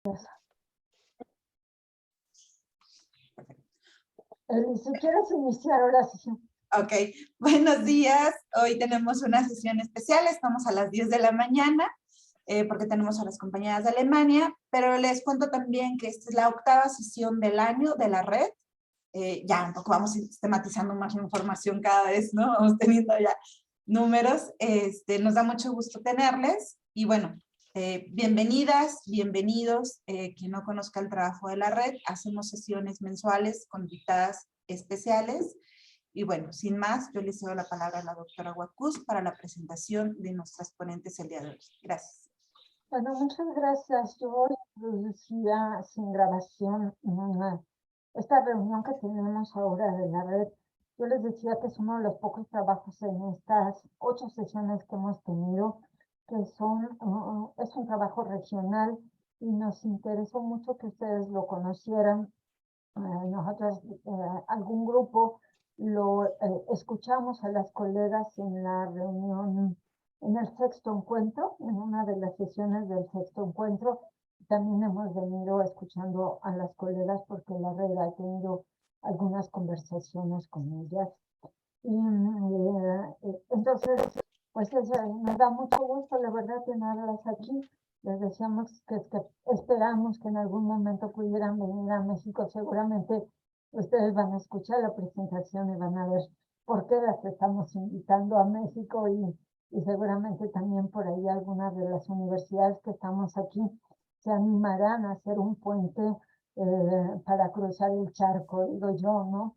Si quieres iniciar ahora sesión. Ok, buenos días. Hoy tenemos una sesión especial, estamos a las 10 de la mañana, porque tenemos a las compañeras de Alemania, pero les cuento también que esta es la 8ª sesión del año de la red. Ya un poco vamos sistematizando más la información cada vez, ¿no? Vamos teniendo ya números. Nos da mucho gusto tenerles y bueno, bienvenidas, bienvenidos. Quien no conozca el trabajo de la red, hacemos sesiones mensuales con invitadas especiales. Y bueno, sin más, yo le cedo la palabra a la doctora Huacuz para la presentación de nuestras ponentes el día de hoy. Gracias. Bueno, muchas gracias. Yo hoy producía sin grabación esta reunión que tenemos ahora de la red. Yo les decía que es uno de los pocos trabajos en estas 8 sesiones que hemos tenido, que son, es un trabajo regional y nos interesó mucho que ustedes lo conocieran. Nosotros, algún grupo, lo escuchamos a las colegas en la reunión, en el 6º encuentro, en una de las sesiones del 6º encuentro. También hemos venido escuchando a las colegas porque la red ha tenido algunas conversaciones con ellas. Y entonces, pues nos da mucho gusto, la verdad, tenerlas aquí. Les decíamos que esperamos que en algún momento pudieran venir a México. Seguramente ustedes van a escuchar la presentación y van a ver por qué las estamos invitando a México y seguramente también por ahí algunas de las universidades que estamos aquí se animarán a hacer un puente para cruzar el charco, digo yo, ¿no?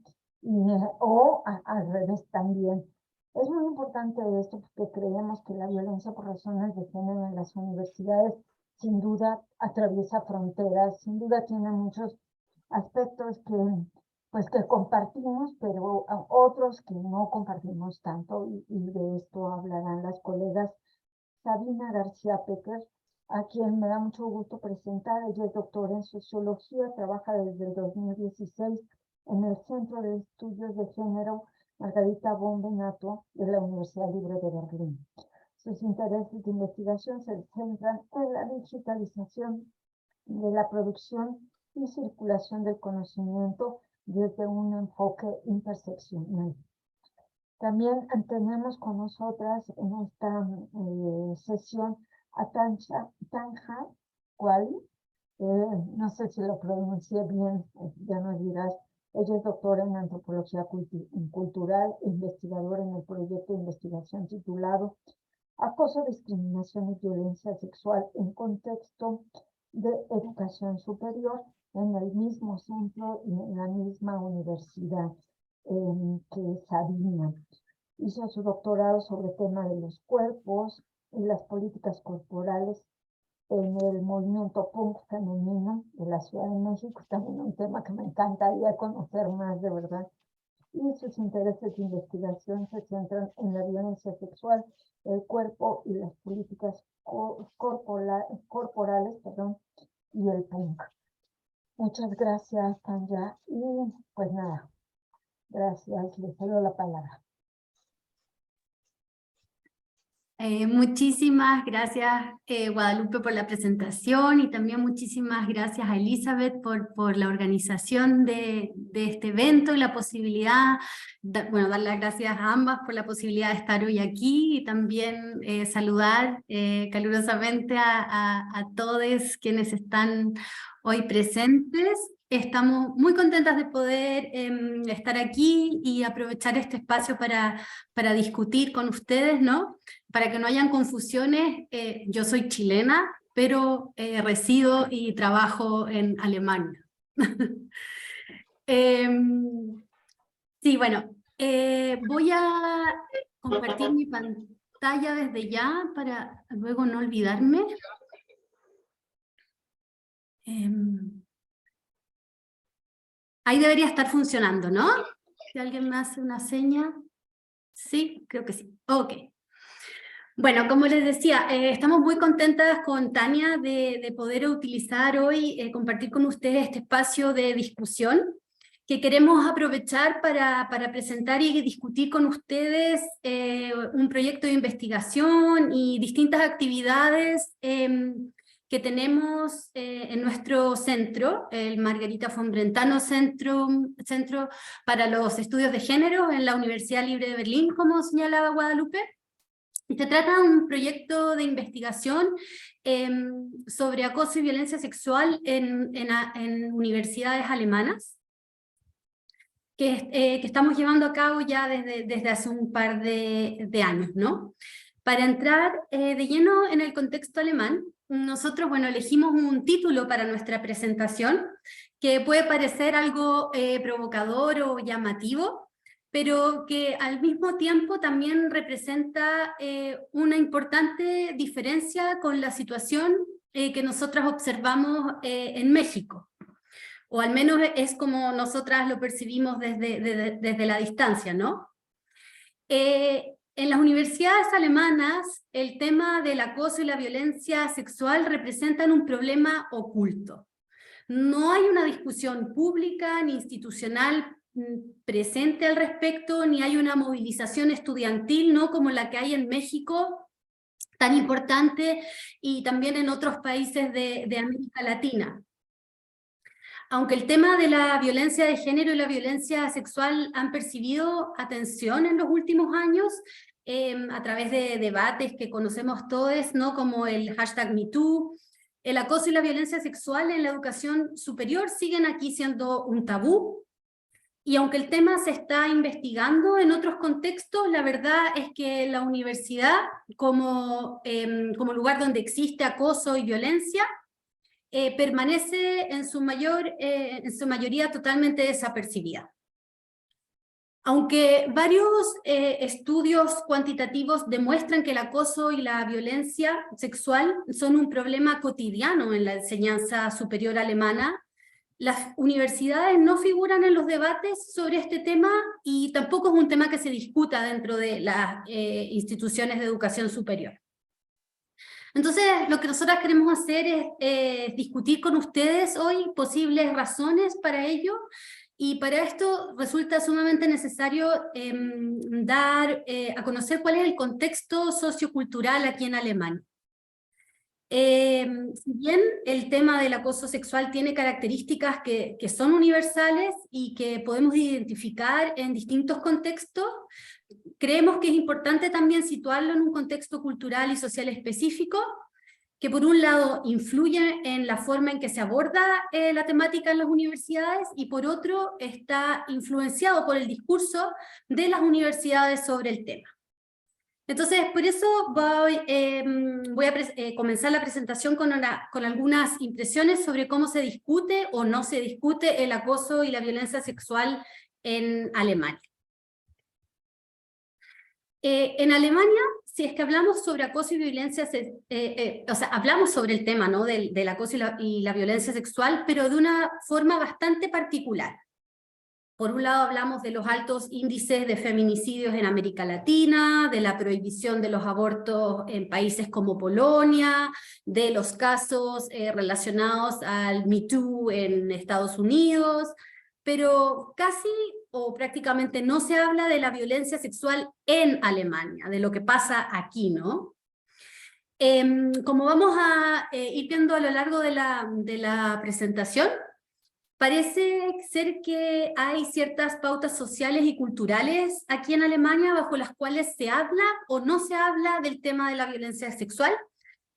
O al revés también. Es muy importante esto porque creemos que la violencia por razones de género en las universidades sin duda atraviesa fronteras, sin duda tiene muchos aspectos que compartimos, pero otros que no compartimos tanto, y de esto hablarán las colegas. Sabina García Pecker, a quien me da mucho gusto presentar. Ella es doctora en sociología, trabaja desde el 2016 en el Centro de Estudios de Género Margarita von Benato de la Universidad Libre de Berlín. Sus intereses de investigación se centran en la digitalización de la producción y circulación del conocimiento desde un enfoque interseccional. También tenemos con nosotras en esta sesión a Tanja Kuali, no sé si lo pronuncié bien, ya nos dirás. Ella es doctora en antropología cultural, investigadora en el proyecto de investigación titulado Acoso, discriminación y violencia sexual en contexto de educación superior, en el mismo centro y en la misma universidad que Sabina. Hizo su doctorado sobre el tema de los cuerpos y las políticas corporales en el movimiento punk femenino de la Ciudad de México, también un tema que me encantaría conocer más, de verdad. Y sus intereses de investigación se centran en la violencia sexual, el cuerpo y las políticas corporales, y el punk. Muchas gracias, Tanja. Y pues nada, gracias, les cedo la palabra. Muchísimas gracias, Guadalupe, por la presentación, y también muchísimas gracias a Elizabeth por la organización de este evento y la posibilidad, dar las gracias a ambas por la posibilidad de estar hoy aquí, y también saludar calurosamente a todos quienes están hoy presentes. Estamos muy contentas de poder estar aquí y aprovechar este espacio para discutir con ustedes, ¿no? Para que no hayan confusiones, yo soy chilena, pero resido y trabajo en Alemania. Sí, bueno, voy a compartir mi pantalla desde ya para luego no olvidarme. Ahí debería estar funcionando, ¿no? Si alguien me hace una seña. Sí, creo que sí. Ok. Bueno, como les decía, estamos muy contentas con Tania de poder utilizar hoy, compartir con ustedes este espacio de discusión que queremos aprovechar para presentar y discutir con ustedes un proyecto de investigación y distintas actividades que que tenemos en nuestro centro, el Margarita von Brentano Centro para los Estudios de Género en la Universidad Libre de Berlín, como señalaba Guadalupe. Se trata de un proyecto de investigación sobre acoso y violencia sexual en universidades alemanas, que estamos llevando a cabo ya desde hace un par de años, ¿no? Para entrar de lleno en el contexto alemán, nosotros, bueno, elegimos un título para nuestra presentación que puede parecer algo provocador o llamativo, pero que al mismo tiempo también representa una importante diferencia con la situación que nosotras observamos en México, o al menos es como nosotras lo percibimos desde la distancia, ¿no? En las universidades alemanas, el tema del acoso y la violencia sexual representan un problema oculto. No hay una discusión pública ni institucional presente al respecto, ni hay una movilización estudiantil, ¿no?, como la que hay en México, tan importante, y también en otros países de América Latina. Aunque el tema de la violencia de género y la violencia sexual han percibido atención en los últimos años, a través de debates que conocemos todos, ¿no?, como el hashtag #MeToo, el acoso y la violencia sexual en la educación superior siguen aquí siendo un tabú, y aunque el tema se está investigando en otros contextos, la verdad es que la universidad, como lugar donde existe acoso y violencia, permanece en su mayoría totalmente desapercibida. Aunque varios estudios cuantitativos demuestran que el acoso y la violencia sexual son un problema cotidiano en la enseñanza superior alemana, las universidades no figuran en los debates sobre este tema y tampoco es un tema que se discuta dentro de las instituciones de educación superior. Entonces, lo que nosotras queremos hacer es discutir con ustedes hoy posibles razones para ello, y para esto resulta sumamente necesario dar a conocer cuál es el contexto sociocultural aquí en Alemania. Si bien el tema del acoso sexual tiene características que son universales y que podemos identificar en distintos contextos, creemos que es importante también situarlo en un contexto cultural y social específico, que por un lado influye en la forma en que se aborda la temática en las universidades, y por otro está influenciado por el discurso de las universidades sobre el tema. Entonces, por eso voy a comenzar la presentación con algunas impresiones sobre cómo se discute o no se discute el acoso y la violencia sexual en Alemania. En Alemania, si es que hablamos sobre acoso y violencia, o sea, hablamos sobre el tema, ¿no?, del acoso y la violencia sexual, pero de una forma bastante particular. Por un lado hablamos de los altos índices de feminicidios en América Latina, de la prohibición de los abortos en países como Polonia, de los casos relacionados al #MeToo en Estados Unidos, pero casi o prácticamente no se habla de la violencia sexual en Alemania, de lo que pasa aquí, ¿no? Como vamos a ir viendo a lo largo de la presentación, parece ser que hay ciertas pautas sociales y culturales aquí en Alemania bajo las cuales se habla o no se habla del tema de la violencia sexual,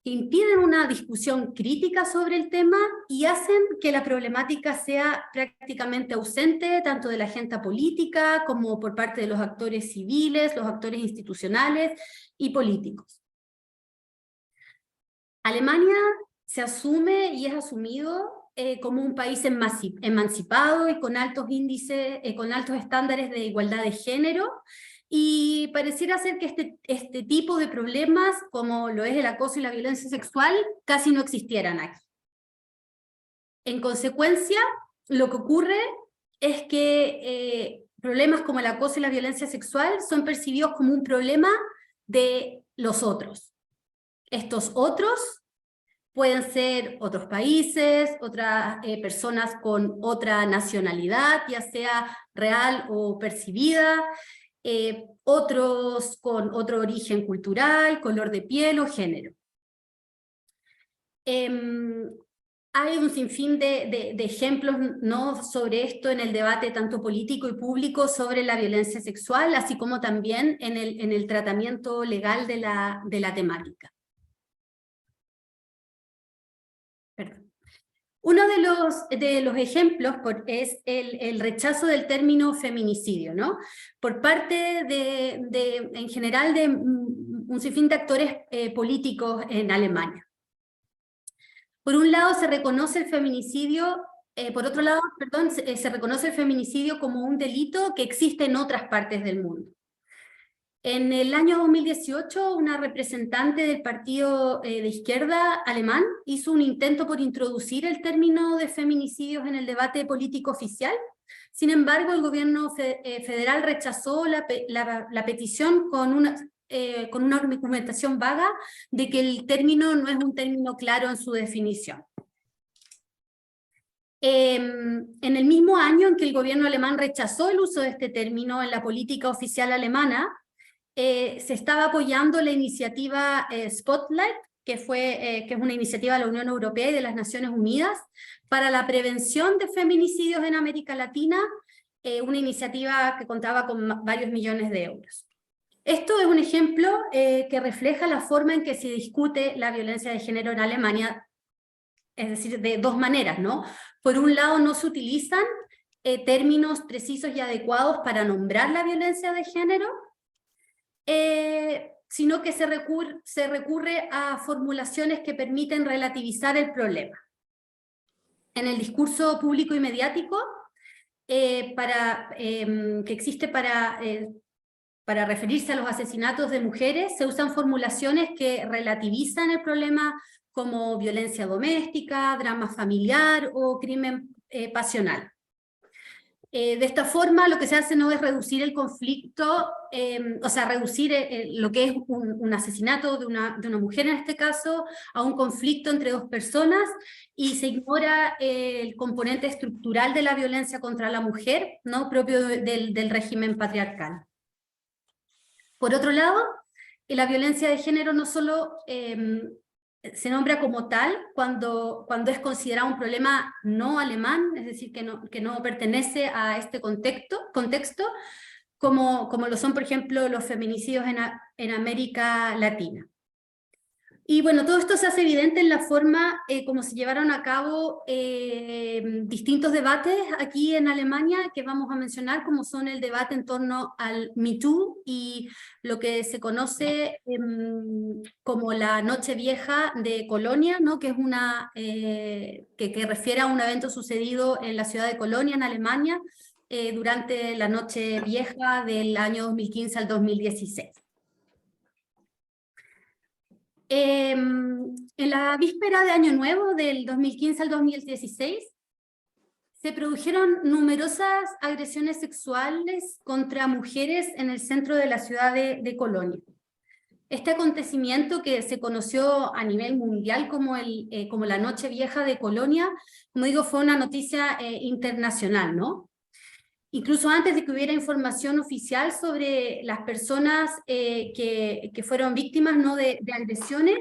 que impiden una discusión crítica sobre el tema y hacen que la problemática sea prácticamente ausente tanto de la agenda política como por parte de los actores civiles, los actores institucionales y políticos. Alemania se asume y es asumido como un país emancipado y con altos índices, con altos estándares de igualdad de género, y pareciera ser que este tipo de problemas, como lo es el acoso y la violencia sexual, casi no existieran aquí. En consecuencia, lo que ocurre es que problemas como el acoso y la violencia sexual son percibidos como un problema de los otros. Estos otros pueden ser otros países, otras personas con otra nacionalidad, ya sea real o percibida, otros con otro origen cultural, color de piel o género. Hay un sinfín de ejemplos, ¿no?, sobre esto en el debate tanto político y público sobre la violencia sexual, así como también en el tratamiento legal de la temática. Perdón. Uno de los ejemplos es el rechazo del término feminicidio, ¿no?, por parte en general de un sinfín de actores políticos en Alemania. Por un lado se reconoce el feminicidio, por otro lado, perdón, se reconoce el feminicidio como un delito que existe en otras partes del mundo. En el año 2018, una representante del partido de izquierda alemán hizo un intento por introducir el término de feminicidios en el debate político oficial. Sin embargo, el gobierno federal rechazó la petición con una argumentación vaga de que el término no es un término claro en su definición. En el mismo año en que el gobierno alemán rechazó el uso de este término en la política oficial alemana, se estaba apoyando la iniciativa Spotlight, que es una iniciativa de la Unión Europea y de las Naciones Unidas para la prevención de feminicidios en América Latina, una iniciativa que contaba con varios millones de euros. Esto es un ejemplo que refleja la forma en que se discute la violencia de género en Alemania, es decir, de dos maneras, ¿no? Por un lado, no se utilizan términos precisos y adecuados para nombrar la violencia de género, sino que se recurre a formulaciones que permiten relativizar el problema. En el discurso público y mediático que existe para referirse a los asesinatos de mujeres, se usan formulaciones que relativizan el problema como violencia doméstica, drama familiar o crimen pasional. De esta forma, lo que se hace no es reducir el conflicto, o sea, reducir lo que es un asesinato de una mujer en este caso, a un conflicto entre dos personas, y se ignora el componente estructural de la violencia contra la mujer, ¿no?, propio del régimen patriarcal. Por otro lado, la violencia de género no solo se nombra como tal cuando es considerado un problema no alemán, es decir, que no pertenece a este contexto, como lo son, por ejemplo, los feminicidios en América Latina. Y bueno, todo esto se hace evidente en la forma como se llevaron a cabo distintos debates aquí en Alemania, que vamos a mencionar, como son el debate en torno al Me Too y lo que se conoce como la Noche Vieja de Colonia, ¿no?, que es que refiere a un evento sucedido en la ciudad de Colonia, en Alemania, durante la Noche Vieja del año 2015 al 2016. En la víspera de Año Nuevo, del 2015 al 2016, se produjeron numerosas agresiones sexuales contra mujeres en el centro de la ciudad de Colonia. Este acontecimiento, que se conoció a nivel mundial como la Noche Vieja de Colonia, como digo, fue una noticia internacional, ¿no? Incluso antes de que hubiera información oficial sobre las personas que fueron víctimas, ¿no?, de agresiones,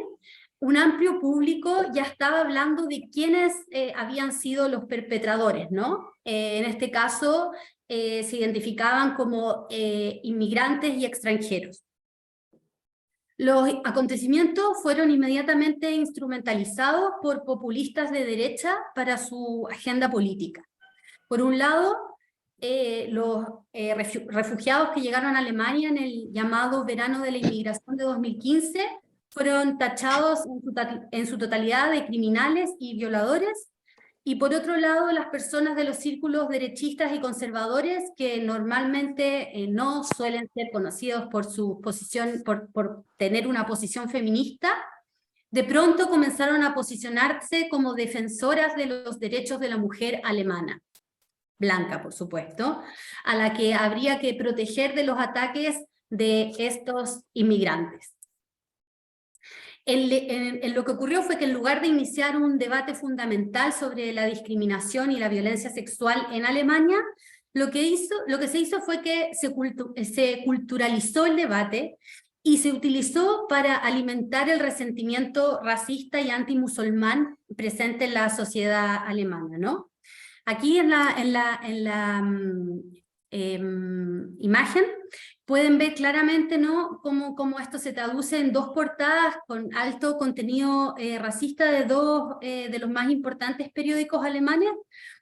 un amplio público ya estaba hablando de quiénes habían sido los perpetradores, ¿no? En este caso se identificaban como inmigrantes y extranjeros. Los acontecimientos fueron inmediatamente instrumentalizados por populistas de derecha para su agenda política. Por un lado, los refugiados que llegaron a Alemania en el llamado verano de la inmigración de 2015 fueron tachados en su totalidad de criminales y violadores, y por otro lado las personas de los círculos derechistas y conservadores, que normalmente no suelen ser conocidos por su posición, por tener una posición feminista, de pronto comenzaron a posicionarse como defensoras de los derechos de la mujer alemana, blanca por supuesto, a la que habría que proteger de los ataques de estos inmigrantes. Lo que ocurrió fue que en lugar de iniciar un debate fundamental sobre la discriminación y la violencia sexual en Alemania, lo que se hizo fue que se culturalizó el debate y se utilizó para alimentar el resentimiento racista y antimusulmán presente en la sociedad alemana, ¿no? Aquí en la imagen pueden ver claramente, ¿no?, cómo esto se traduce en dos portadas con alto contenido racista de dos de los más importantes periódicos alemanes,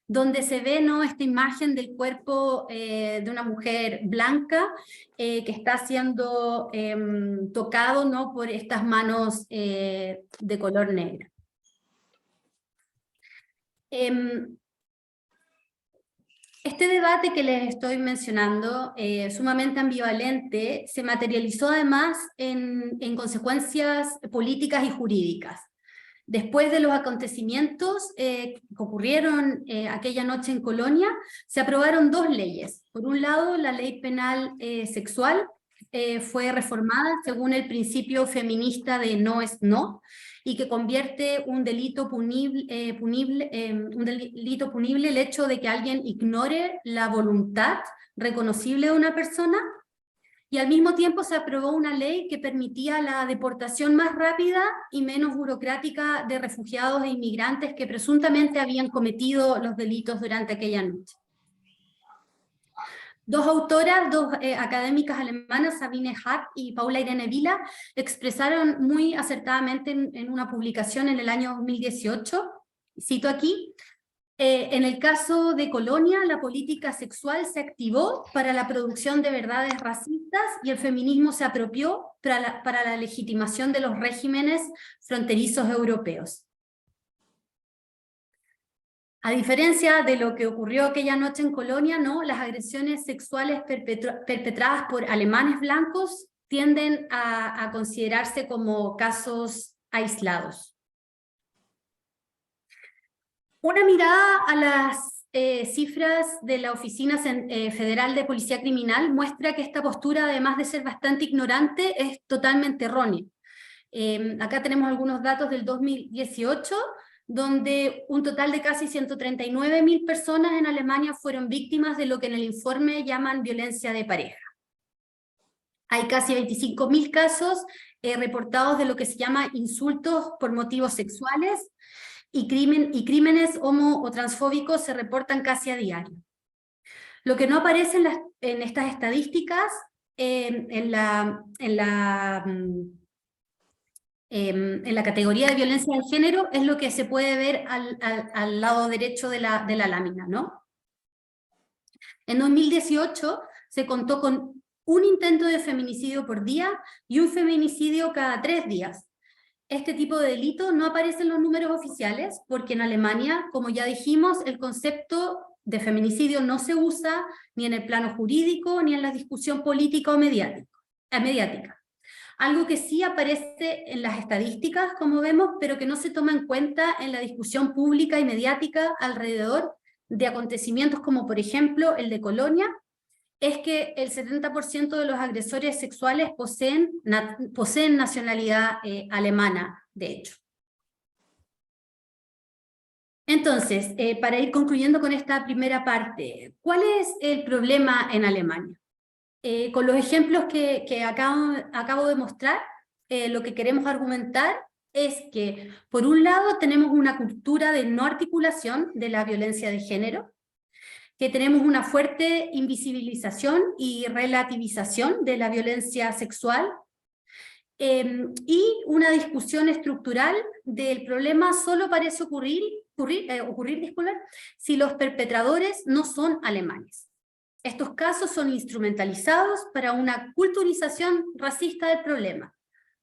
donde se ve, ¿no?, esta imagen del cuerpo de una mujer blanca que está siendo tocado, ¿no?, por estas manos de color negro. Este debate que les estoy mencionando, sumamente ambivalente, se materializó además en consecuencias políticas y jurídicas. Después de los acontecimientos que ocurrieron aquella noche en Colonia, se aprobaron dos leyes. Por un lado, la ley penal sexual fue reformada según el principio feminista de no es no, y que convierte un delito punible el hecho de que alguien ignore la voluntad reconocible de una persona, y al mismo tiempo se aprobó una ley que permitía la deportación más rápida y menos burocrática de refugiados e inmigrantes que presuntamente habían cometido los delitos durante aquella noche. Dos autoras, dos académicas alemanas, Sabine Hart y Paula Irene Vila, expresaron muy acertadamente en una publicación en el año 2018, cito aquí: en el caso de Colonia, la política sexual se activó para la producción de verdades racistas y el feminismo se apropió para la legitimación de los regímenes fronterizos europeos. A diferencia de lo que ocurrió aquella noche en Colonia, ¿no?, las agresiones sexuales perpetradas por alemanes blancos tienden a considerarse como casos aislados. Una mirada a las cifras de la Oficina Federal de Policía Criminal muestra que esta postura, además de ser bastante ignorante, es totalmente errónea. Acá tenemos algunos datos del 2018, donde un total de casi 139.000 personas en Alemania fueron víctimas de lo que en el informe llaman violencia de pareja. Hay casi 25.000 casos reportados de lo que se llama insultos por motivos sexuales, y crímenes homo o transfóbicos se reportan casi a diario. Lo que no aparece en estas estadísticas, en la categoría de violencia de género, es lo que se puede ver al lado derecho de la lámina, ¿no? En 2018 se contó con un intento de feminicidio por día y un feminicidio cada 3 días. Este tipo de delito no aparece en los números oficiales porque en Alemania, como ya dijimos, el concepto de feminicidio no se usa ni en el plano jurídico ni en la discusión política o mediática. Algo que sí aparece en las estadísticas, como vemos, pero que no se toma en cuenta en la discusión pública y mediática alrededor de acontecimientos como, por ejemplo, el de Colonia, es que el 70% de los agresores sexuales poseen nacionalidad alemana, de hecho. Entonces, para ir concluyendo con esta primera parte, ¿cuál es el problema en Alemania? Con los ejemplos que acabo de mostrar, lo que queremos argumentar es que, por un lado, tenemos una cultura de no articulación de la violencia de género, que tenemos una fuerte invisibilización y relativización de la violencia sexual, y una discusión estructural del problema solo parece ocurrir si los perpetradores no son alemanes. Estos casos son instrumentalizados para una culturización racista del problema,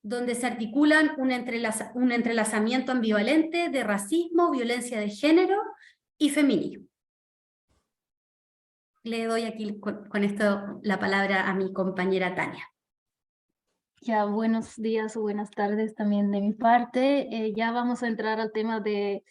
donde se articulan un entrelazamiento ambivalente de racismo, violencia de género y feminismo. Le doy aquí con esto la palabra a mi compañera Tania. Ya, buenos días o buenas tardes también de mi parte. Ya vamos a entrar al tema del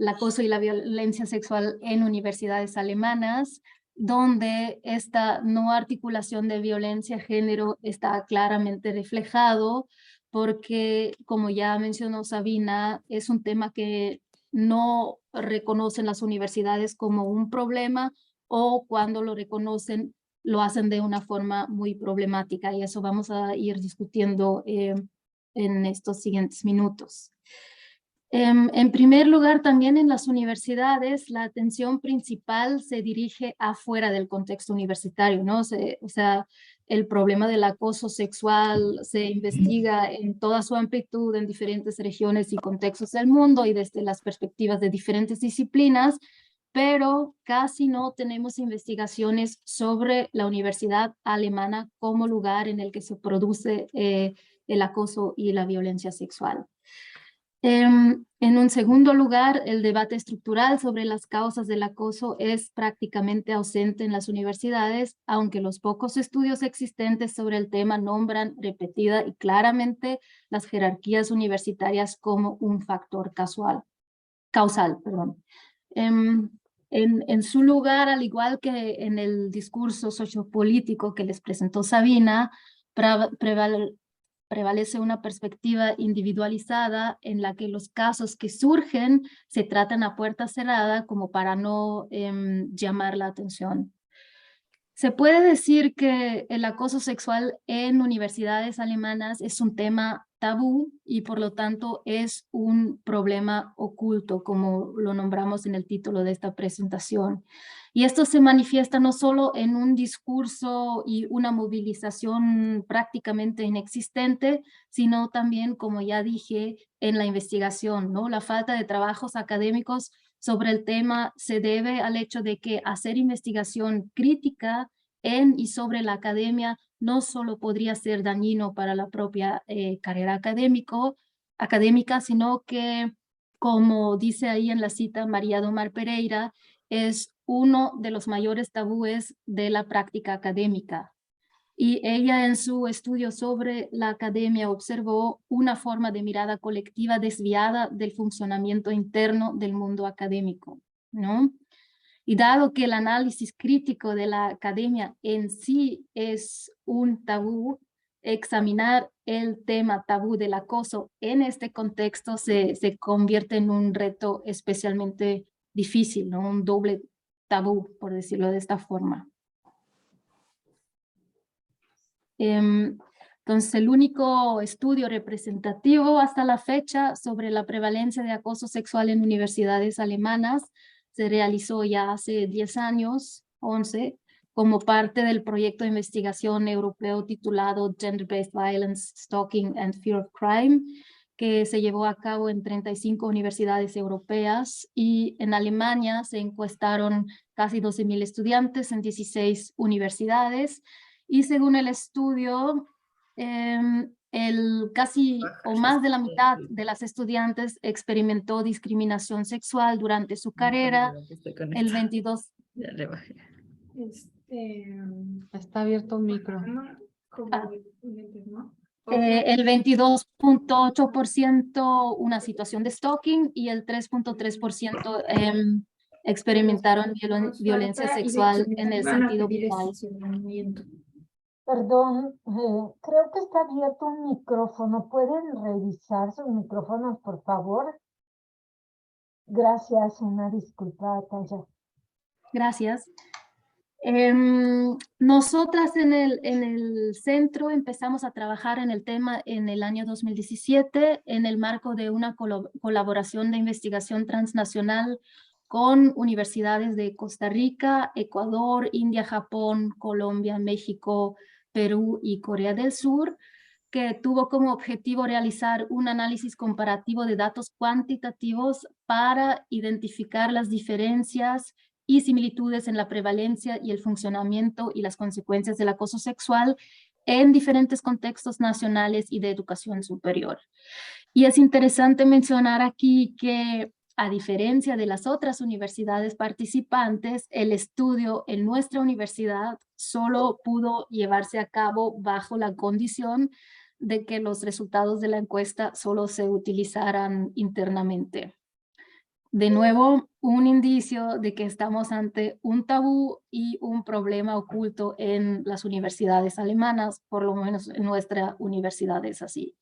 acoso y la violencia sexual en universidades alemanas, donde esta no articulación de violencia de género está claramente reflejado, porque, como ya mencionó Sabina, es un tema que no reconocen las universidades como un problema, o cuando lo reconocen, lo hacen de una forma muy problemática y eso vamos a ir discutiendo en estos siguientes minutos. En primer lugar, también en las universidades, la atención principal se dirige afuera del contexto universitario, ¿no? O sea, el problema del acoso sexual se investiga en toda su amplitud en diferentes regiones y contextos del mundo y desde las perspectivas de diferentes disciplinas, pero casi no tenemos investigaciones sobre la universidad alemana como lugar en el que se produce el acoso y la violencia sexual. En un segundo lugar, el debate estructural sobre las causas del acoso es prácticamente ausente en las universidades, aunque los pocos estudios existentes sobre el tema nombran repetida y claramente las jerarquías universitarias como un factor causal. En su lugar, al igual que en el discurso sociopolítico que les presentó Sabina, prevalece una perspectiva individualizada en la que los casos que surgen se tratan a puerta cerrada como para no llamar la atención. Se puede decir que el acoso sexual en universidades alemanas es un tema tabú y por lo tanto es un problema oculto, como lo nombramos en el título de esta presentación. Y esto se manifiesta no solo en un discurso y una movilización prácticamente inexistente, sino también, como ya dije, en la investigación, ¿no? La falta de trabajos académicos sobre el tema se debe al hecho de que hacer investigación crítica en y sobre la academia no solo podría ser dañino para la propia carrera académica, sino que, como dice ahí en la cita María do Mar Pereira, es uno de los mayores tabúes de la práctica académica. Y ella en su estudio sobre la academia observó una forma de mirada colectiva desviada del funcionamiento interno del mundo académico, ¿no? Y dado que el análisis crítico de la academia en sí es un tabú, examinar el tema tabú del acoso en este contexto se convierte en un reto especialmente difícil, ¿no? Un doble tabú, por decirlo de esta forma. Entonces, el único estudio representativo hasta la fecha sobre la prevalencia de acoso sexual en universidades alemanas se realizó ya hace 10 años, 11, como parte del proyecto de investigación europeo titulado Gender-Based Violence, Stalking and Fear of Crime, que se llevó a cabo en 35 universidades europeas, y en Alemania se encuestaron casi 12.000 estudiantes en 16 universidades, y según el estudio, casi o más de la mitad de las estudiantes experimentó discriminación sexual durante su carrera. El 22... Ya le bajé. Está abierto un micro. El 22.8% una situación de stalking y el 3.3% experimentaron violencia sexual en el sentido vital. Perdón, creo que está abierto un micrófono. ¿Pueden revisar sus micrófonos, por favor? Gracias, una disculpa, Taya. Gracias. Nosotras en el centro empezamos a trabajar en el tema en el año 2017 en el marco de una colaboración de investigación transnacional con universidades de Costa Rica, Ecuador, India, Japón, Colombia, México, Perú y Corea del Sur, que tuvo como objetivo realizar un análisis comparativo de datos cuantitativos para identificar las diferencias y similitudes en la prevalencia y el funcionamiento y las consecuencias del acoso sexual en diferentes contextos nacionales y de educación superior. Y es interesante mencionar aquí que, a diferencia de las otras universidades participantes, el estudio en nuestra universidad solo pudo llevarse a cabo bajo la condición de que los resultados de la encuesta solo se utilizaran internamente. De nuevo, un indicio de que estamos ante un tabú y un problema oculto en las universidades alemanas, por lo menos en nuestra universidad es así.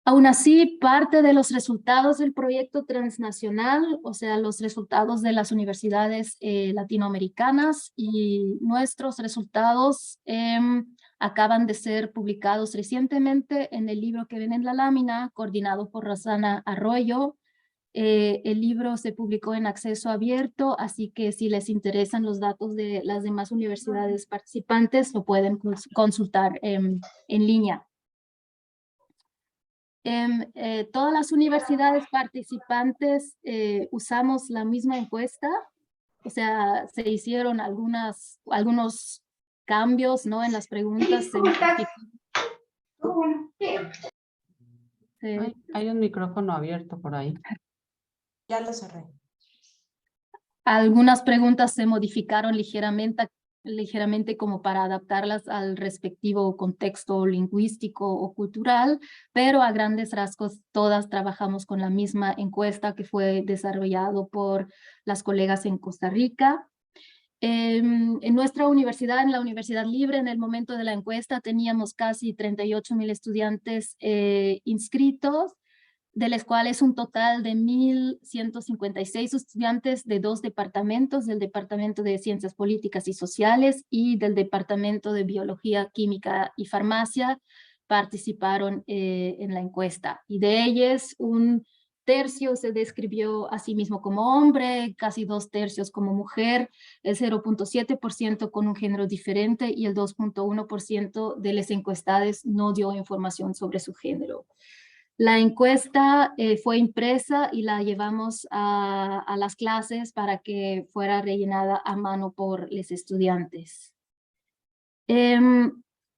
Aún así, parte de los resultados del proyecto transnacional, o sea, los resultados de las universidades latinoamericanas y nuestros resultados acaban de ser publicados recientemente en el libro que ven en la lámina, coordinado por Rosana Arroyo. El libro se publicó en acceso abierto, así que si les interesan los datos de las demás universidades participantes, lo pueden consultar en línea. Todas las universidades participantes usamos la misma encuesta, o sea, se hicieron algunos cambios, ¿no? En las preguntas. Hay un micrófono abierto por ahí. Ya lo cerré. Algunas preguntas se modificaron ligeramente como para adaptarlas al respectivo contexto lingüístico o cultural, pero a grandes rasgos todas trabajamos con la misma encuesta que fue desarrollado por las colegas en Costa Rica. En nuestra universidad, en la Universidad Libre, en el momento de la encuesta teníamos casi 38,000 estudiantes inscritos, de los cuales un total de 1,156 estudiantes de 2 departamentos, del Departamento de Ciencias Políticas y Sociales y del Departamento de Biología, Química y Farmacia, participaron en la encuesta. Y de ellos, un tercio se describió a sí mismo como hombre, casi 2/3 como mujer, el 0.7% con un género diferente y el 2.1% de los encuestados no dio información sobre su género. La encuesta fue impresa y la llevamos a las clases para que fuera rellenada a mano por los estudiantes.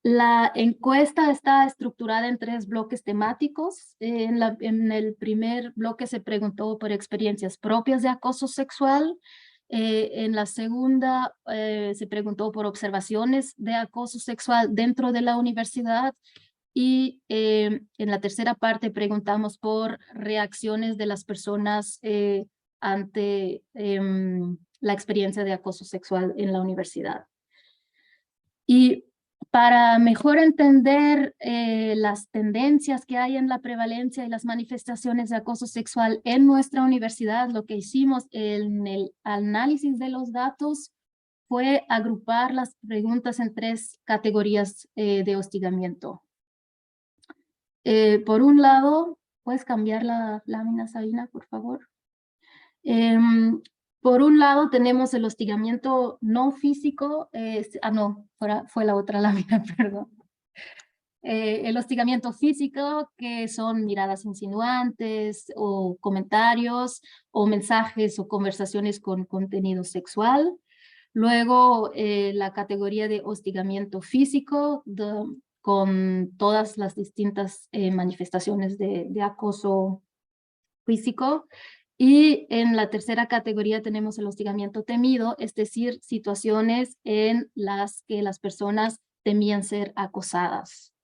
La encuesta está estructurada en 3 bloques temáticos. En el primer bloque se preguntó por experiencias propias de acoso sexual. En la segunda se preguntó por observaciones de acoso sexual dentro de la universidad. Y en la tercera parte preguntamos por reacciones de las personas ante la experiencia de acoso sexual en la universidad. Y para mejor entender las tendencias que hay en la prevalencia y las manifestaciones de acoso sexual en nuestra universidad, lo que hicimos en el análisis de los datos fue agrupar las preguntas en 3 categorías de hostigamiento. Por un lado, ¿puedes cambiar la lámina, Sabina, por favor? Por un lado tenemos el hostigamiento no físico, no, fue la otra lámina, perdón. El hostigamiento físico, que son miradas insinuantes o comentarios o mensajes o conversaciones con contenido sexual. Luego la categoría de hostigamiento físico, con todas las distintas manifestaciones de acoso físico. Y en la tercera categoría tenemos el hostigamiento temido, es decir, situaciones en las que las personas temían ser acosadas.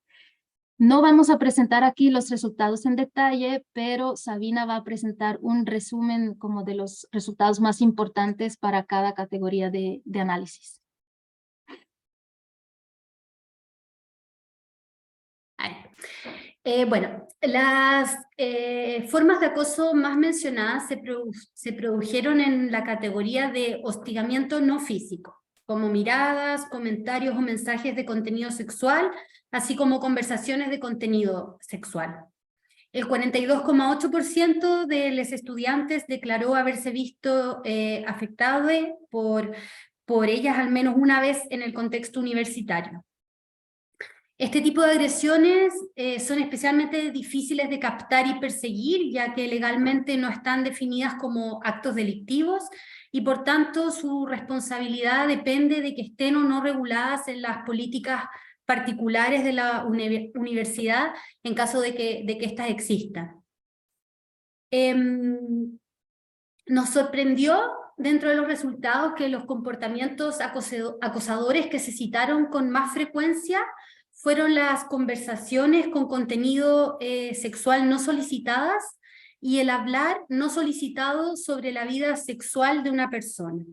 No vamos a presentar aquí los resultados en detalle, pero Sabina va a presentar un resumen como de los resultados más importantes para cada categoría de análisis. Bueno, las formas de acoso más mencionadas se produjeron en la categoría de hostigamiento no físico, como miradas, comentarios o mensajes de contenido sexual, así como conversaciones de contenido sexual. El 42,8% de los estudiantes declaró haberse visto afectado por ellas al menos una vez en el contexto universitario. Este tipo de agresiones son especialmente difíciles de captar y perseguir, ya que legalmente no están definidas como actos delictivos y por tanto su responsabilidad depende de que estén o no reguladas en las políticas particulares de la universidad en caso de que éstas existan. Nos sorprendió dentro de los resultados que los comportamientos acosadores que se citaron con más frecuencia fueron las conversaciones con contenido sexual no solicitadas y el hablar no solicitado sobre la vida sexual de una persona.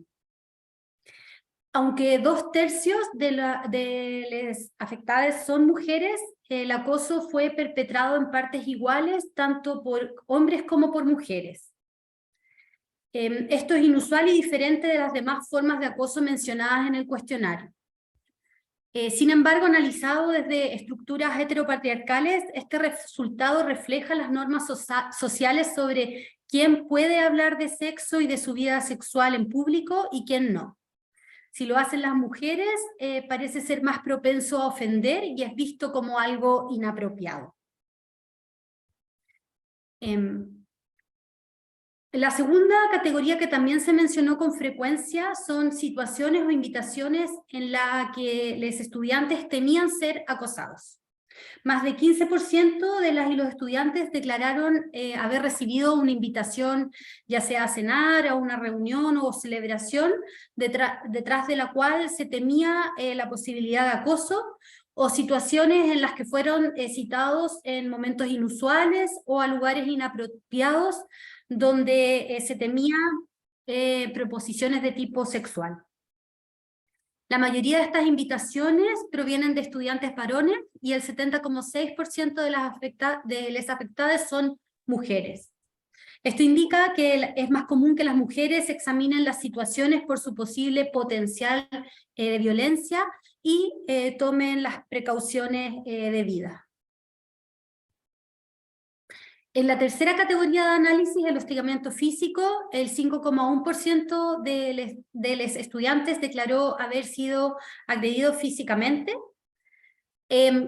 Aunque 2/3 de las afectadas son mujeres, el acoso fue perpetrado en partes iguales, tanto por hombres como por mujeres. Esto es inusual y diferente de las demás formas de acoso mencionadas en el cuestionario. Sin embargo, analizado desde estructuras heteropatriarcales, este resultado refleja las normas sociales sobre quién puede hablar de sexo y de su vida sexual en público y quién no. Si lo hacen las mujeres, parece ser más propenso a ofender y es visto como algo inapropiado. La segunda categoría que también se mencionó con frecuencia son situaciones o invitaciones en las que los estudiantes temían ser acosados. Más de 15% de las y los estudiantes declararon haber recibido una invitación, ya sea a cenar, a una reunión o celebración, detrás de la cual se temía la posibilidad de acoso, o situaciones en las que fueron citados en momentos inusuales o a lugares inapropiados, donde se temía proposiciones de tipo sexual. La mayoría de estas invitaciones provienen de estudiantes varones y el 70,6% de las afectadas son mujeres. Esto indica que es más común que las mujeres examinen las situaciones por su posible potencial de violencia y tomen las precauciones debidas. En la tercera categoría de análisis, el hostigamiento físico, el 5,1% de los estudiantes declaró haber sido agredido físicamente.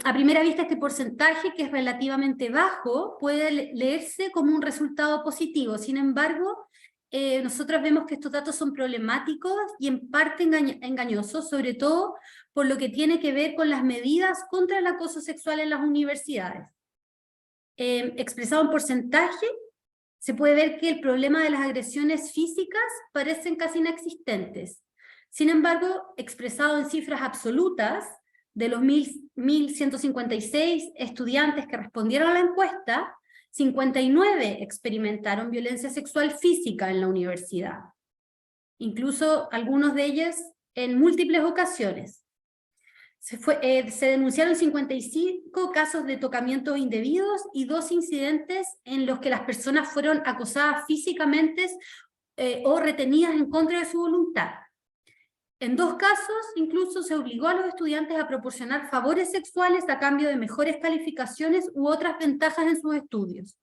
A primera vista, este porcentaje, que es relativamente bajo, puede leerse como un resultado positivo. Sin embargo, nosotros vemos que estos datos son problemáticos y en parte engañosos, sobre todo por lo que tiene que ver con las medidas contra el acoso sexual en las universidades. Expresado en porcentaje, se puede ver que el problema de las agresiones físicas parecen casi inexistentes. Sin embargo, expresado en cifras absolutas, de los 1.156 estudiantes que respondieron a la encuesta, 59 experimentaron violencia sexual física en la universidad. Incluso algunos de ellos en múltiples ocasiones. Se denunciaron 55 casos de tocamientos indebidos y 2 incidentes en los que las personas fueron acosadas físicamente o retenidas en contra de su voluntad. En 2 casos, incluso se obligó a los estudiantes a proporcionar favores sexuales a cambio de mejores calificaciones u otras ventajas en sus estudios.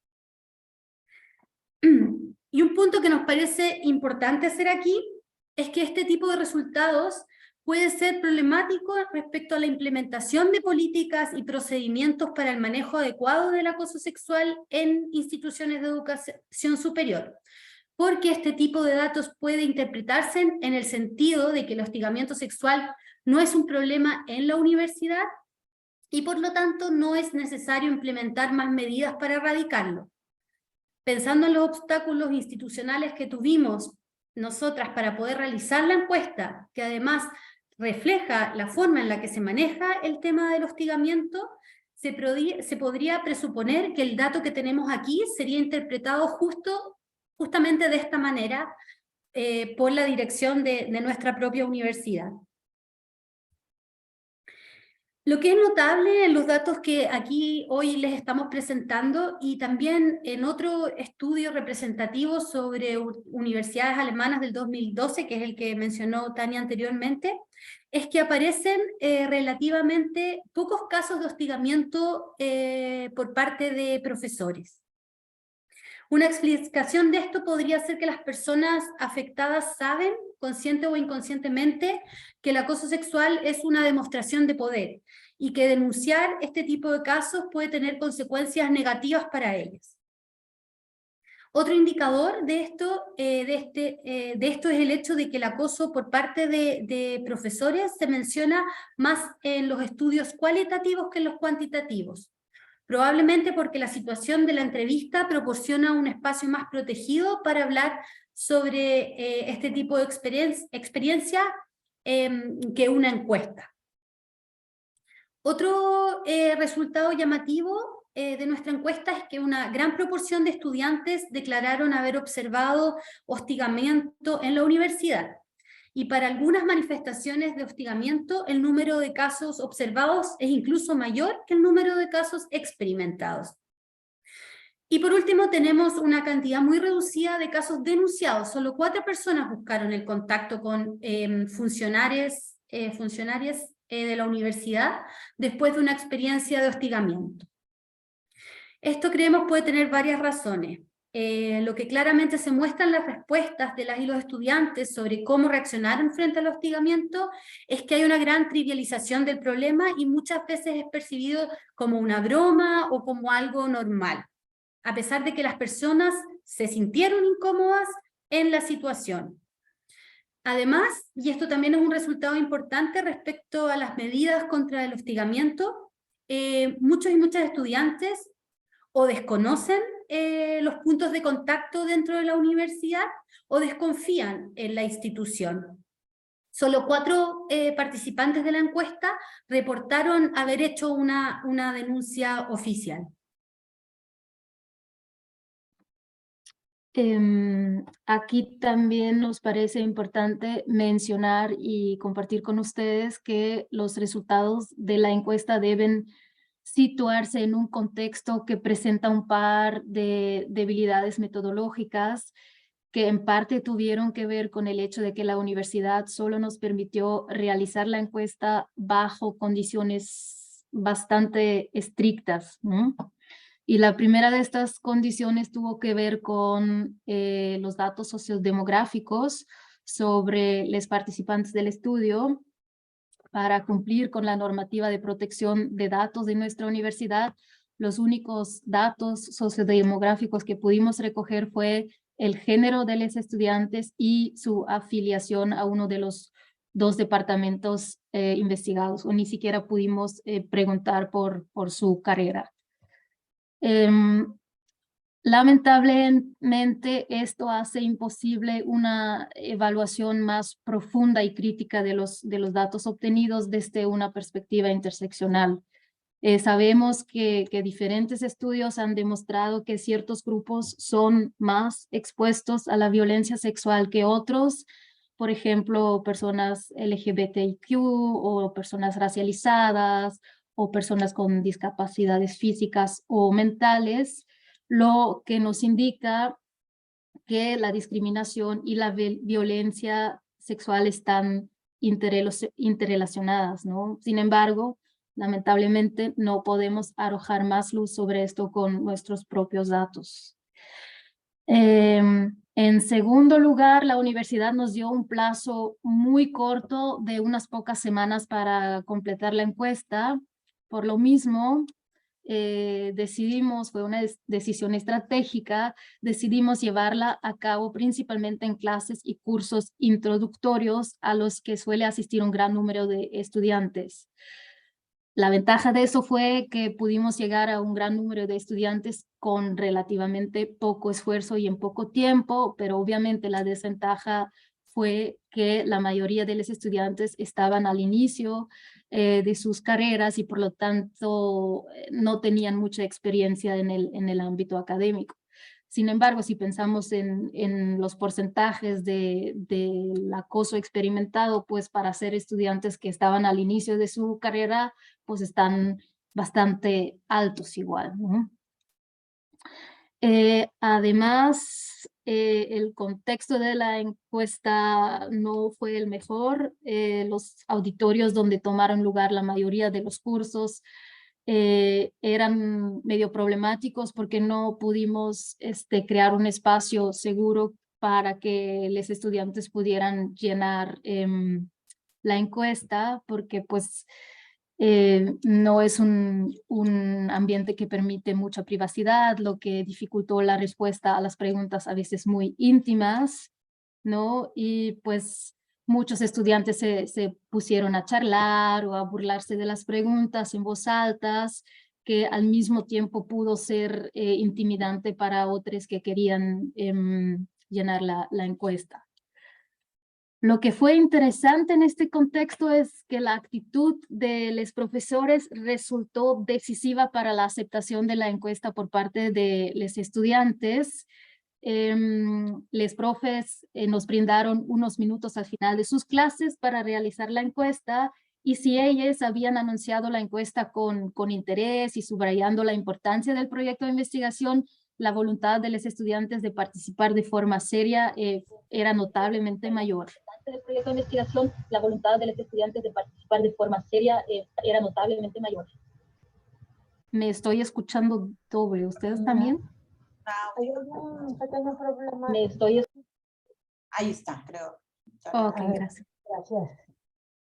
Y un punto que nos parece importante hacer aquí es que este tipo de resultados puede ser problemático respecto a la implementación de políticas y procedimientos para el manejo adecuado del acoso sexual en instituciones de educación superior, porque este tipo de datos puede interpretarse en el sentido de que el hostigamiento sexual no es un problema en la universidad y por lo tanto no es necesario implementar más medidas para erradicarlo. Pensando en los obstáculos institucionales que tuvimos nosotras para poder realizar la encuesta, que además refleja la forma en la que se maneja el tema del hostigamiento, se podría presuponer que el dato que tenemos aquí sería interpretado justamente de esta manera por la dirección de nuestra propia universidad. Lo que es notable en los datos que aquí hoy les estamos presentando y también en otro estudio representativo sobre universidades alemanas del 2012, que es el que mencionó Tania anteriormente, es que aparecen relativamente pocos casos de hostigamiento por parte de profesores. Una explicación de esto podría ser que las personas afectadas saben, consciente o inconscientemente, que el acoso sexual es una demostración de poder y que denunciar este tipo de casos puede tener consecuencias negativas para ellas. Otro indicador de esto es el hecho de que el acoso por parte de profesores se menciona más en los estudios cualitativos que en los cuantitativos. Probablemente porque la situación de la entrevista proporciona un espacio más protegido para hablar sobre este tipo de experiencia que una encuesta. Otro resultado llamativo de nuestra encuesta es que una gran proporción de estudiantes declararon haber observado hostigamiento en la universidad. y para algunas manifestaciones de hostigamiento el número de casos observados es incluso mayor que el número de casos experimentados. Y por último tenemos una cantidad muy reducida de casos denunciados. Solo 4 personas buscaron el contacto con funcionarias de la universidad después de una experiencia de hostigamiento. Esto creemos puede tener varias razones. Lo que claramente se muestra en las respuestas de las y los estudiantes sobre cómo reaccionaron frente al hostigamiento es que hay una gran trivialización del problema y muchas veces es percibido como una broma o como algo normal, a pesar de que las personas se sintieron incómodas en la situación. Además, y esto también es un resultado importante respecto a las medidas contra el hostigamiento, muchos y muchas estudiantes o desconocen los puntos de contacto dentro de la universidad o desconfían en la institución. Solo 4 participantes de la encuesta reportaron haber hecho una denuncia oficial. Aquí también nos parece importante mencionar y compartir con ustedes que los resultados de la encuesta deben situarse en un contexto que presenta un par de debilidades metodológicas que en parte tuvieron que ver con el hecho de que la universidad solo nos permitió realizar la encuesta bajo condiciones bastante estrictas, ¿no? Y la primera de estas condiciones tuvo que ver con los datos sociodemográficos sobre los participantes del estudio para cumplir con la normativa de protección de datos de nuestra universidad. Los únicos datos sociodemográficos que pudimos recoger fue el género de los estudiantes y su afiliación a uno de los 2 departamentos investigados, o ni siquiera pudimos preguntar por su carrera. Lamentablemente, esto hace imposible una evaluación más profunda y crítica de los datos obtenidos desde una perspectiva interseccional. Sabemos que diferentes estudios han demostrado que ciertos grupos son más expuestos a la violencia sexual que otros, por ejemplo, personas LGBTIQ o personas racializadas o personas con discapacidades físicas o mentales, lo que nos indica que la discriminación y la violencia sexual están interrelacionadas, ¿no? Sin embargo, lamentablemente no podemos arrojar más luz sobre esto con nuestros propios datos. En segundo lugar, la universidad nos dio un plazo muy corto de unas pocas semanas para completar la encuesta. Por lo mismo, fue una decisión estratégica, decidimos llevarla a cabo principalmente en clases y cursos introductorios a los que suele asistir un gran número de estudiantes. La ventaja de eso fue que pudimos llegar a un gran número de estudiantes con relativamente poco esfuerzo y en poco tiempo, pero obviamente la desventaja fue que la mayoría de los estudiantes estaban al inicio de sus carreras y por lo tanto no tenían mucha experiencia en el ámbito académico. Sin embargo, si pensamos en los porcentajes del acoso experimentado, pues para ser estudiantes que estaban al inicio de su carrera, pues están bastante altos igual, ¿no? Además, el contexto de la encuesta no fue el mejor. Los auditorios donde tomaron lugar la mayoría de los cursos eran medio problemáticos porque no pudimos crear un espacio seguro para que los estudiantes pudieran llenar la encuesta, porque pues no es un ambiente que permite mucha privacidad, lo que dificultó la respuesta a las preguntas a veces muy íntimas, ¿no? Y pues muchos estudiantes se pusieron a charlar o a burlarse de las preguntas en voz alta, que al mismo tiempo pudo ser intimidante para otros que querían llenar la encuesta. Lo que fue interesante en este contexto es que la actitud de los profesores resultó decisiva para la aceptación de la encuesta por parte de los estudiantes. Los profes nos brindaron unos minutos al final de sus clases para realizar la encuesta, y si ellos habían anunciado la encuesta con interés y subrayando la importancia del proyecto de investigación, la voluntad de los estudiantes de participar de forma seria era notablemente mayor. Del proyecto de investigación, la voluntad de los estudiantes de participar de forma seria era notablemente mayor. Me estoy escuchando doble, ¿ustedes también? Hay algún pequeño problema. Me estoy. Ahí está, creo. Ok, A ver, gracias. gracias.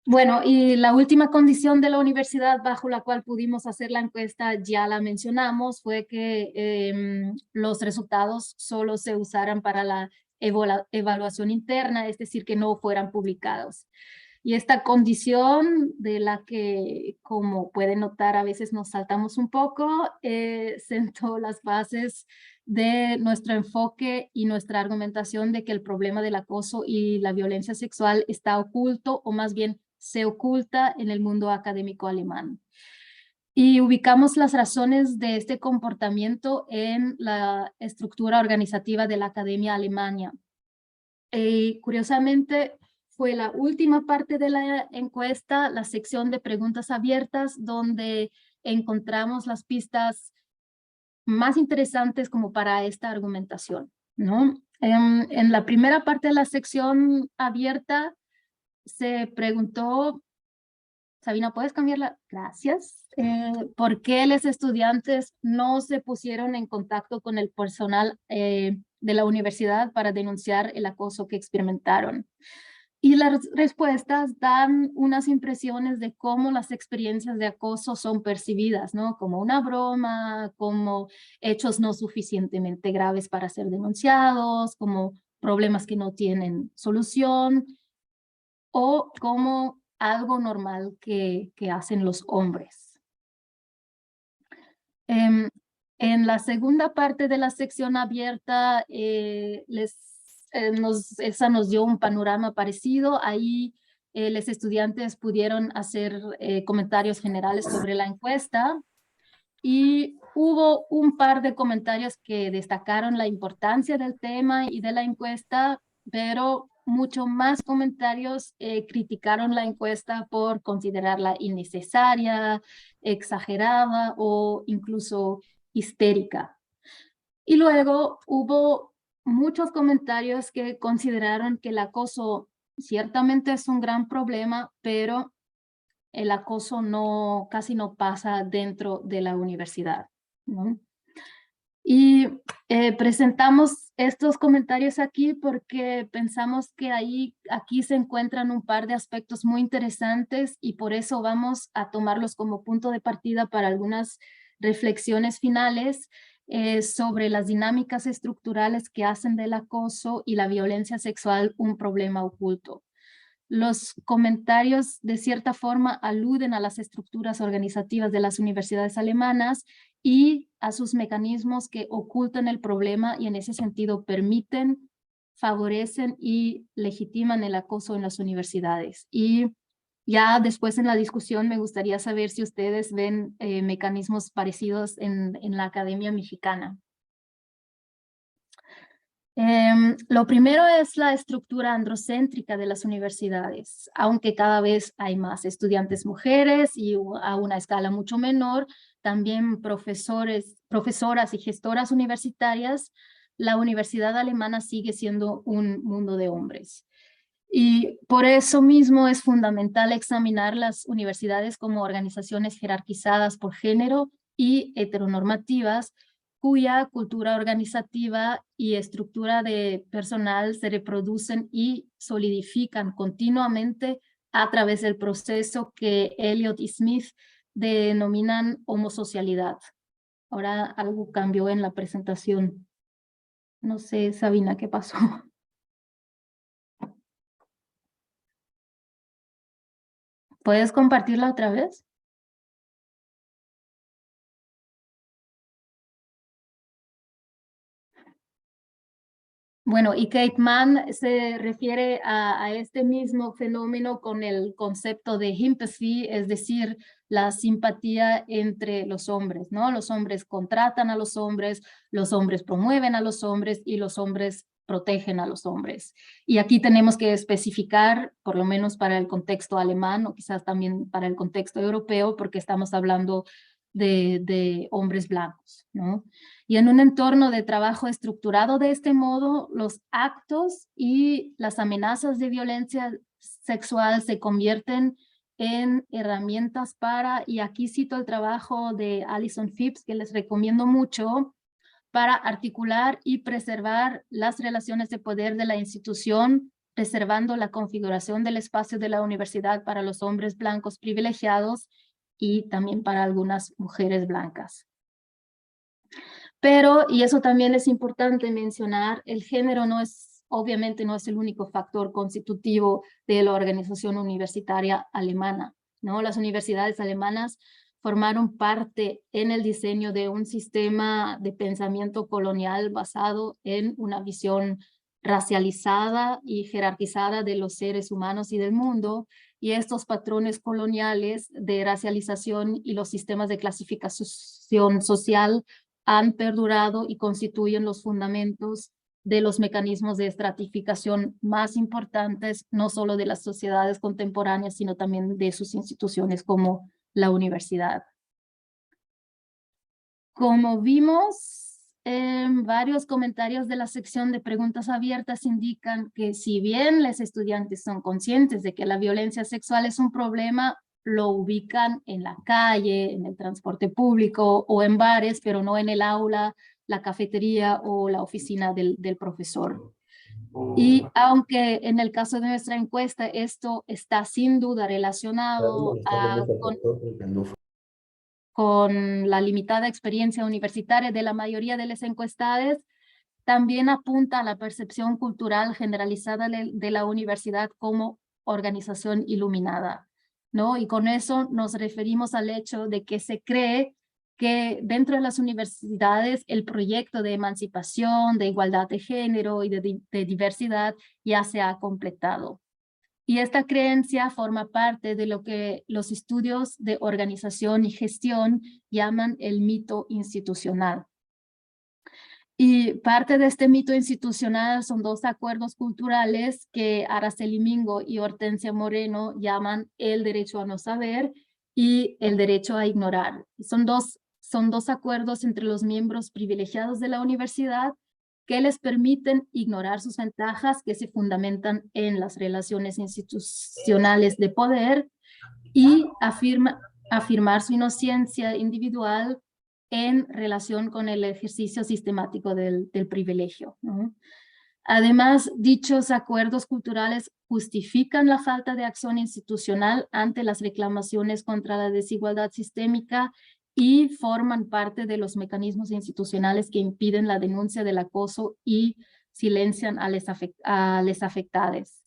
Bueno, y la última condición de la universidad bajo la cual pudimos hacer la encuesta, ya la mencionamos, fue que los resultados solo se usaran para la evaluación interna, es decir, que no fueran publicados. Y esta condición de la que, como pueden notar, a veces nos saltamos un poco, sentó las bases de nuestro enfoque y nuestra argumentación de que el problema del acoso y la violencia sexual está oculto, o más bien se oculta en el mundo académico alemán. Y ubicamos las razones de este comportamiento en la estructura organizativa de la Academia Alemana. Curiosamente, fue la última parte de la encuesta, la sección de preguntas abiertas, donde encontramos las pistas más interesantes como para esta argumentación, ¿no? En la primera parte de la sección abierta se preguntó, Sabina, ¿puedes cambiarla? Gracias. ¿Por qué los estudiantes no se pusieron en contacto con el personal de la universidad para denunciar el acoso que experimentaron? Y las respuestas dan unas impresiones de cómo las experiencias de acoso son percibidas, ¿no? Como una broma, como hechos no suficientemente graves para ser denunciados, como problemas que no tienen solución, o como algo normal que hacen los hombres. En la segunda parte de la sección abierta, esa nos dio un panorama parecido. Ahí los estudiantes pudieron hacer comentarios generales sobre la encuesta, y hubo un par de comentarios que destacaron la importancia del tema y de la encuesta, pero mucho más comentarios criticaron la encuesta por considerarla innecesaria, exagerada o incluso histérica. Y luego hubo muchos comentarios que consideraron que el acoso ciertamente es un gran problema, pero el acoso casi no pasa dentro de la universidad, ¿no? Y presentamos estos comentarios aquí porque pensamos que aquí se encuentran un par de aspectos muy interesantes, y por eso vamos a tomarlos como punto de partida para algunas reflexiones finales sobre las dinámicas estructurales que hacen del acoso y la violencia sexual un problema oculto. Los comentarios de cierta forma aluden a las estructuras organizativas de las universidades alemanas y a sus mecanismos que ocultan el problema, y en ese sentido permiten, favorecen y legitiman el acoso en las universidades. Y ya después en la discusión me gustaría saber si ustedes ven mecanismos parecidos en la academia mexicana. Lo primero es la estructura androcéntrica de las universidades. Aunque cada vez hay más estudiantes mujeres y a una escala mucho menor, también profesoras y gestoras universitarias, la universidad alemana sigue siendo un mundo de hombres. Y por eso mismo es fundamental examinar las universidades como organizaciones jerarquizadas por género y heteronormativas, cuya cultura organizativa y estructura de personal se reproducen y solidifican continuamente a través del proceso que Eliot y Smith denominan homosocialidad. Ahora algo cambió en la presentación. No sé, Sabina, ¿qué pasó? ¿Puedes compartirla otra vez? Bueno, y Kate Mann se refiere a este mismo fenómeno con el concepto de empathy, es decir, la simpatía entre los hombres, ¿no? Los hombres contratan a los hombres promueven a los hombres y los hombres protegen a los hombres. Y aquí tenemos que especificar, por lo menos para el contexto alemán o quizás también para el contexto europeo, porque estamos hablando de hombres blancos, ¿no? Y en un entorno de trabajo estructurado de este modo, los actos y las amenazas de violencia sexual se convierten en herramientas para, y aquí cito el trabajo de Alison Phipps, que les recomiendo mucho, para articular y preservar las relaciones de poder de la institución, preservando la configuración del espacio de la universidad para los hombres blancos privilegiados y también para algunas mujeres blancas. Pero, y eso también es importante mencionar, el género obviamente no es el único factor constitutivo de la organización universitaria alemana, ¿no? Las universidades alemanas formaron parte en el diseño de un sistema de pensamiento colonial basado en una visión racializada y jerarquizada de los seres humanos y del mundo, y estos patrones coloniales de racialización y los sistemas de clasificación social han perdurado y constituyen los fundamentos de los mecanismos de estratificación más importantes, no solo de las sociedades contemporáneas, sino también de sus instituciones como la universidad. Como vimos, varios comentarios de la sección de preguntas abiertas indican que si bien los estudiantes son conscientes de que la violencia sexual es un problema, lo ubican en la calle, en el transporte público o en bares, pero no en el aula, la cafetería o la oficina del profesor. Y aunque en el caso de nuestra encuesta esto está sin duda relacionado con la limitada experiencia universitaria de la mayoría de los encuestados, también apunta a la percepción cultural generalizada de la universidad como organización iluminada, ¿no? Y con eso nos referimos al hecho de que se cree que dentro de las universidades el proyecto de emancipación, de igualdad de género y de diversidad ya se ha completado. Y esta creencia forma parte de lo que los estudios de organización y gestión llaman el mito institucional. Y parte de este mito institucional son dos acuerdos culturales que Araceli Mingo y Hortensia Moreno llaman el derecho a no saber y el derecho a ignorar. Son dos acuerdos entre los miembros privilegiados de la universidad que les permiten ignorar sus ventajas que se fundamentan en las relaciones institucionales de poder y afirmar su inocencia individual en relación con el ejercicio sistemático del privilegio, ¿no? Además, dichos acuerdos culturales justifican la falta de acción institucional ante las reclamaciones contra la desigualdad sistémica y forman parte de los mecanismos institucionales que impiden la denuncia del acoso y silencian a los afectados.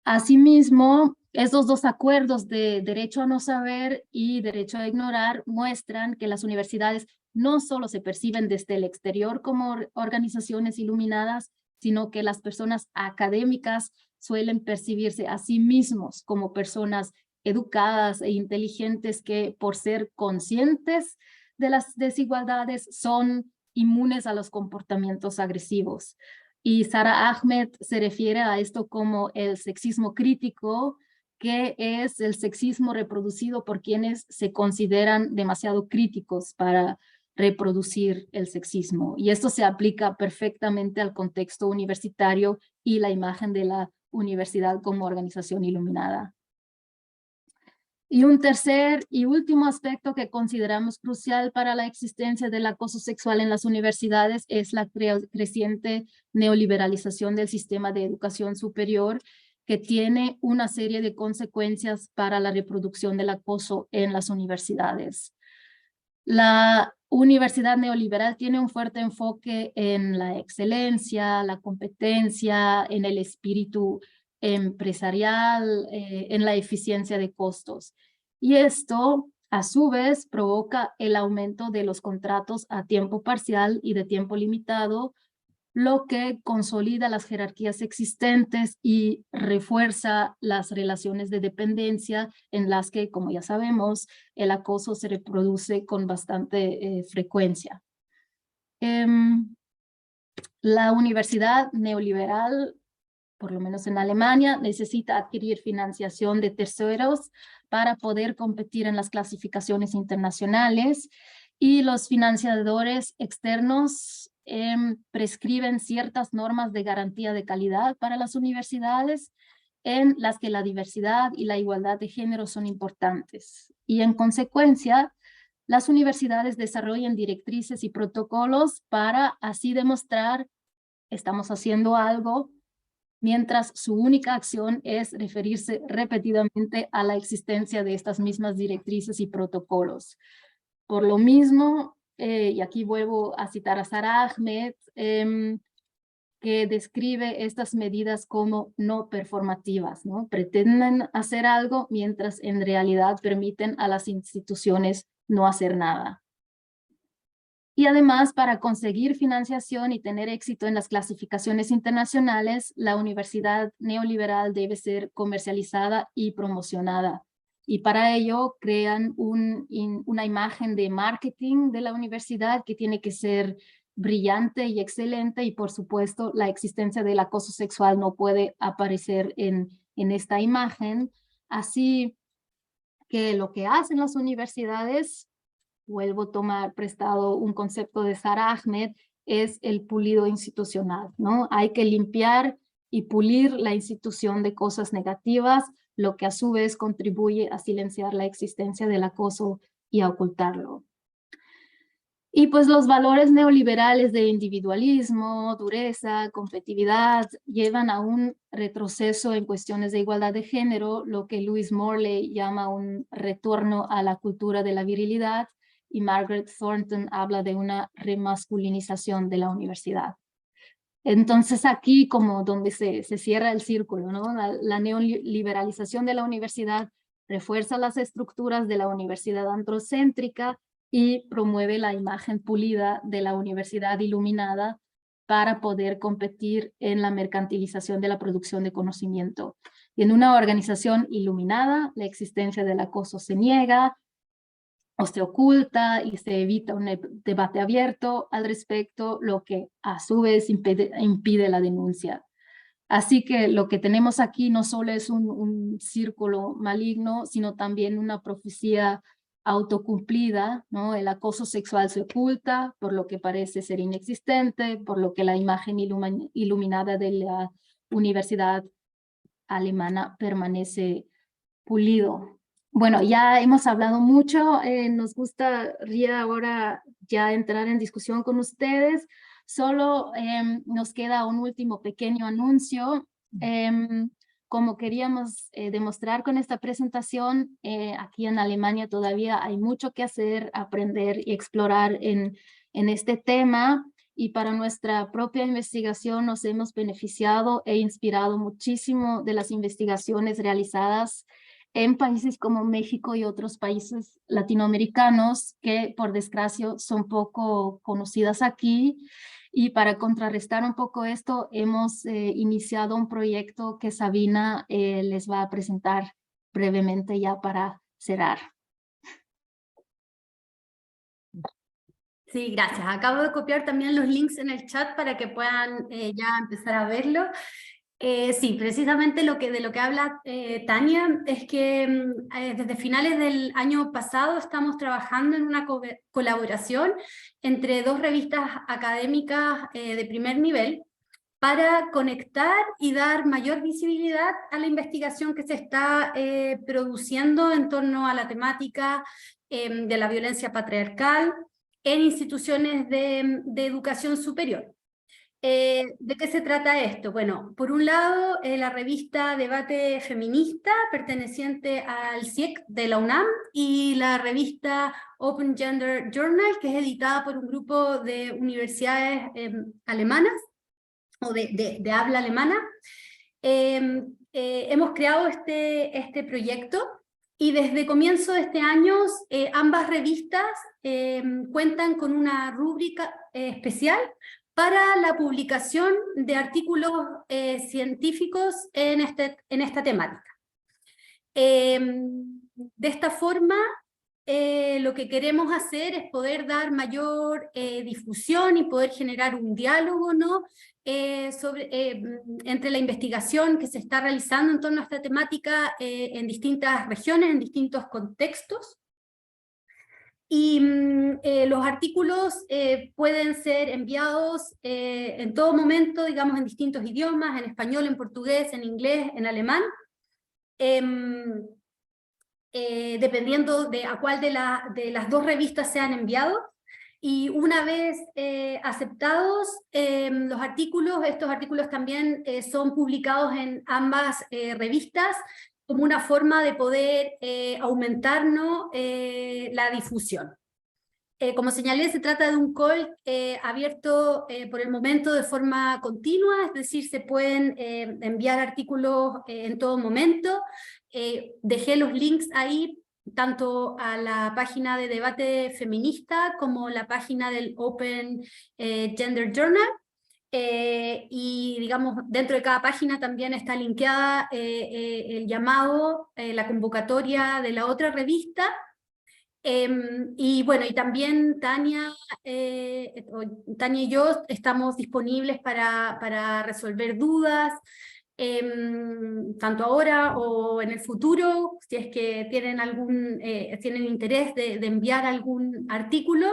Asimismo, estos dos acuerdos de derecho a no saber y derecho a ignorar muestran que las universidades no solo se perciben desde el exterior como organizaciones iluminadas, sino que las personas académicas suelen percibirse a sí mismos como personas educadas e inteligentes que, por ser conscientes de las desigualdades, son inmunes a los comportamientos agresivos. Y Sara Ahmed se refiere a esto como el sexismo crítico, que es el sexismo reproducido por quienes se consideran demasiado críticos para reproducir el sexismo. Y esto se aplica perfectamente al contexto universitario y la imagen de la universidad como organización iluminada. Y un tercer y último aspecto que consideramos crucial para la existencia del acoso sexual en las universidades es la creciente neoliberalización del sistema de educación superior, que tiene una serie de consecuencias para la reproducción del acoso en las universidades. La universidad neoliberal tiene un fuerte enfoque en la excelencia, la competencia, en el espíritu empresarial, en la eficiencia de costos. Y esto, a su vez, provoca el aumento de los contratos a tiempo parcial y de tiempo limitado, lo que consolida las jerarquías existentes y refuerza las relaciones de dependencia en las que, como ya sabemos, el acoso se reproduce con bastante frecuencia. La universidad neoliberal, por lo menos en Alemania, necesita adquirir financiación de terceros para poder competir en las clasificaciones internacionales, y los financiadores externos prescriben ciertas normas de garantía de calidad para las universidades, en las que la diversidad y la igualdad de género son importantes. Y en consecuencia, las universidades desarrollan directrices y protocolos para así demostrar estamos haciendo algo, mientras su única acción es referirse repetidamente a la existencia de estas mismas directrices y protocolos. Por lo mismo, y aquí vuelvo a citar a Sara Ahmed, que describe estas medidas como no performativas, ¿no? Pretenden hacer algo mientras en realidad permiten a las instituciones no hacer nada. Y además, para conseguir financiación y tener éxito en las clasificaciones internacionales, la universidad neoliberal debe ser comercializada y promocionada. Y para ello crean una imagen de marketing de la universidad que tiene que ser brillante y excelente, y por supuesto la existencia del acoso sexual no puede aparecer en esta imagen. Así que lo que hacen las universidades, vuelvo a tomar prestado un concepto de Sara Ahmed, es el pulido institucional, ¿no? Hay que limpiar y pulir la institución de cosas negativas, lo que a su vez contribuye a silenciar la existencia del acoso y a ocultarlo. Y pues los valores neoliberales de individualismo, dureza, competitividad llevan a un retroceso en cuestiones de igualdad de género, lo que Louise Morley llama un retorno a la cultura de la virilidad, y Margaret Thornton habla de una remasculinización de la universidad. Entonces aquí como donde se cierra el círculo, ¿no? La neoliberalización de la universidad refuerza las estructuras de la universidad androcéntrica y promueve la imagen pulida de la universidad iluminada para poder competir en la mercantilización de la producción de conocimiento. Y en una organización iluminada, la existencia del acoso se niega o se oculta y se evita un debate abierto al respecto, lo que a su vez impide la denuncia. Así que lo que tenemos aquí no solo es un círculo maligno, sino también una profecía autocumplida, ¿no? El acoso sexual se oculta, por lo que parece ser inexistente, por lo que la imagen iluminada de la universidad alemana permanece pulido. Bueno, ya hemos hablado mucho, nos gustaría ahora ya entrar en discusión con ustedes. Solo nos queda un último pequeño anuncio. Como queríamos demostrar con esta presentación, aquí en Alemania todavía hay mucho que hacer, aprender y explorar en este tema, y para nuestra propia investigación nos hemos beneficiado e inspirado muchísimo de las investigaciones realizadas en países como México y otros países latinoamericanos que por desgracia son poco conocidas aquí. Y para contrarrestar un poco esto, hemos iniciado un proyecto que Sabina les va a presentar brevemente ya para cerrar. Sí, gracias. Acabo de copiar también los links en el chat para que puedan ya empezar a verlo. Sí, precisamente de lo que habla Tania es que desde finales del año pasado estamos trabajando en una colaboración entre dos revistas académicas de primer nivel para conectar y dar mayor visibilidad a la investigación que se está produciendo en torno a la temática de la violencia patriarcal en instituciones de educación superior. ¿De qué se trata esto? Bueno, por un lado, la revista Debate Feminista, perteneciente al CIEC de la UNAM, y la revista Open Gender Journal, que es editada por un grupo de universidades alemanas, o de habla alemana. Hemos creado este proyecto, y desde comienzo de este año ambas revistas cuentan con una rúbrica especial para la publicación de artículos científicos en esta temática. De esta forma, lo que queremos hacer es poder dar mayor difusión y poder generar un diálogo, ¿no? Entre la investigación que se está realizando en torno a esta temática en distintas regiones, en distintos contextos. Y los artículos pueden ser enviados en todo momento, digamos, en distintos idiomas, en español, en portugués, en inglés, en alemán, dependiendo de a cuál de las dos revistas sean enviados. Y una vez aceptados los artículos, estos artículos también son publicados en ambas revistas, como una forma de poder aumentar, ¿no? La difusión. Como señalé, se trata de un call abierto por el momento de forma continua, es decir, se pueden enviar artículos en todo momento. Dejé los links ahí, tanto a la página de debate feminista como la página del Open Gender Journal. Y digamos, dentro de cada página también está linkeada el llamado, la convocatoria de la otra revista. Y bueno, y también Tania y yo estamos disponibles para resolver dudas, tanto ahora o en el futuro, si es que tienen tienen interés de enviar algún artículo.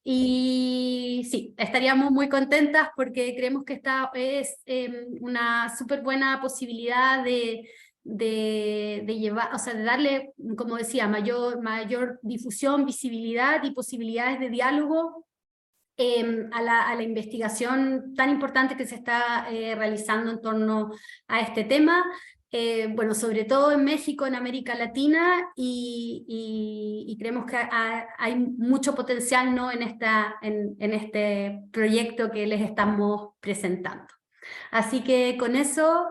Y sí, estaríamos muy contentas porque creemos que esta es una súper buena posibilidad de llevar, o sea, de darle, como decía, mayor difusión, visibilidad y posibilidades de diálogo a la investigación tan importante que se está realizando en torno a este tema, bueno, sobre todo en México, en América Latina, y creemos que hay mucho potencial, ¿no? en este proyecto que les estamos presentando. Así que con eso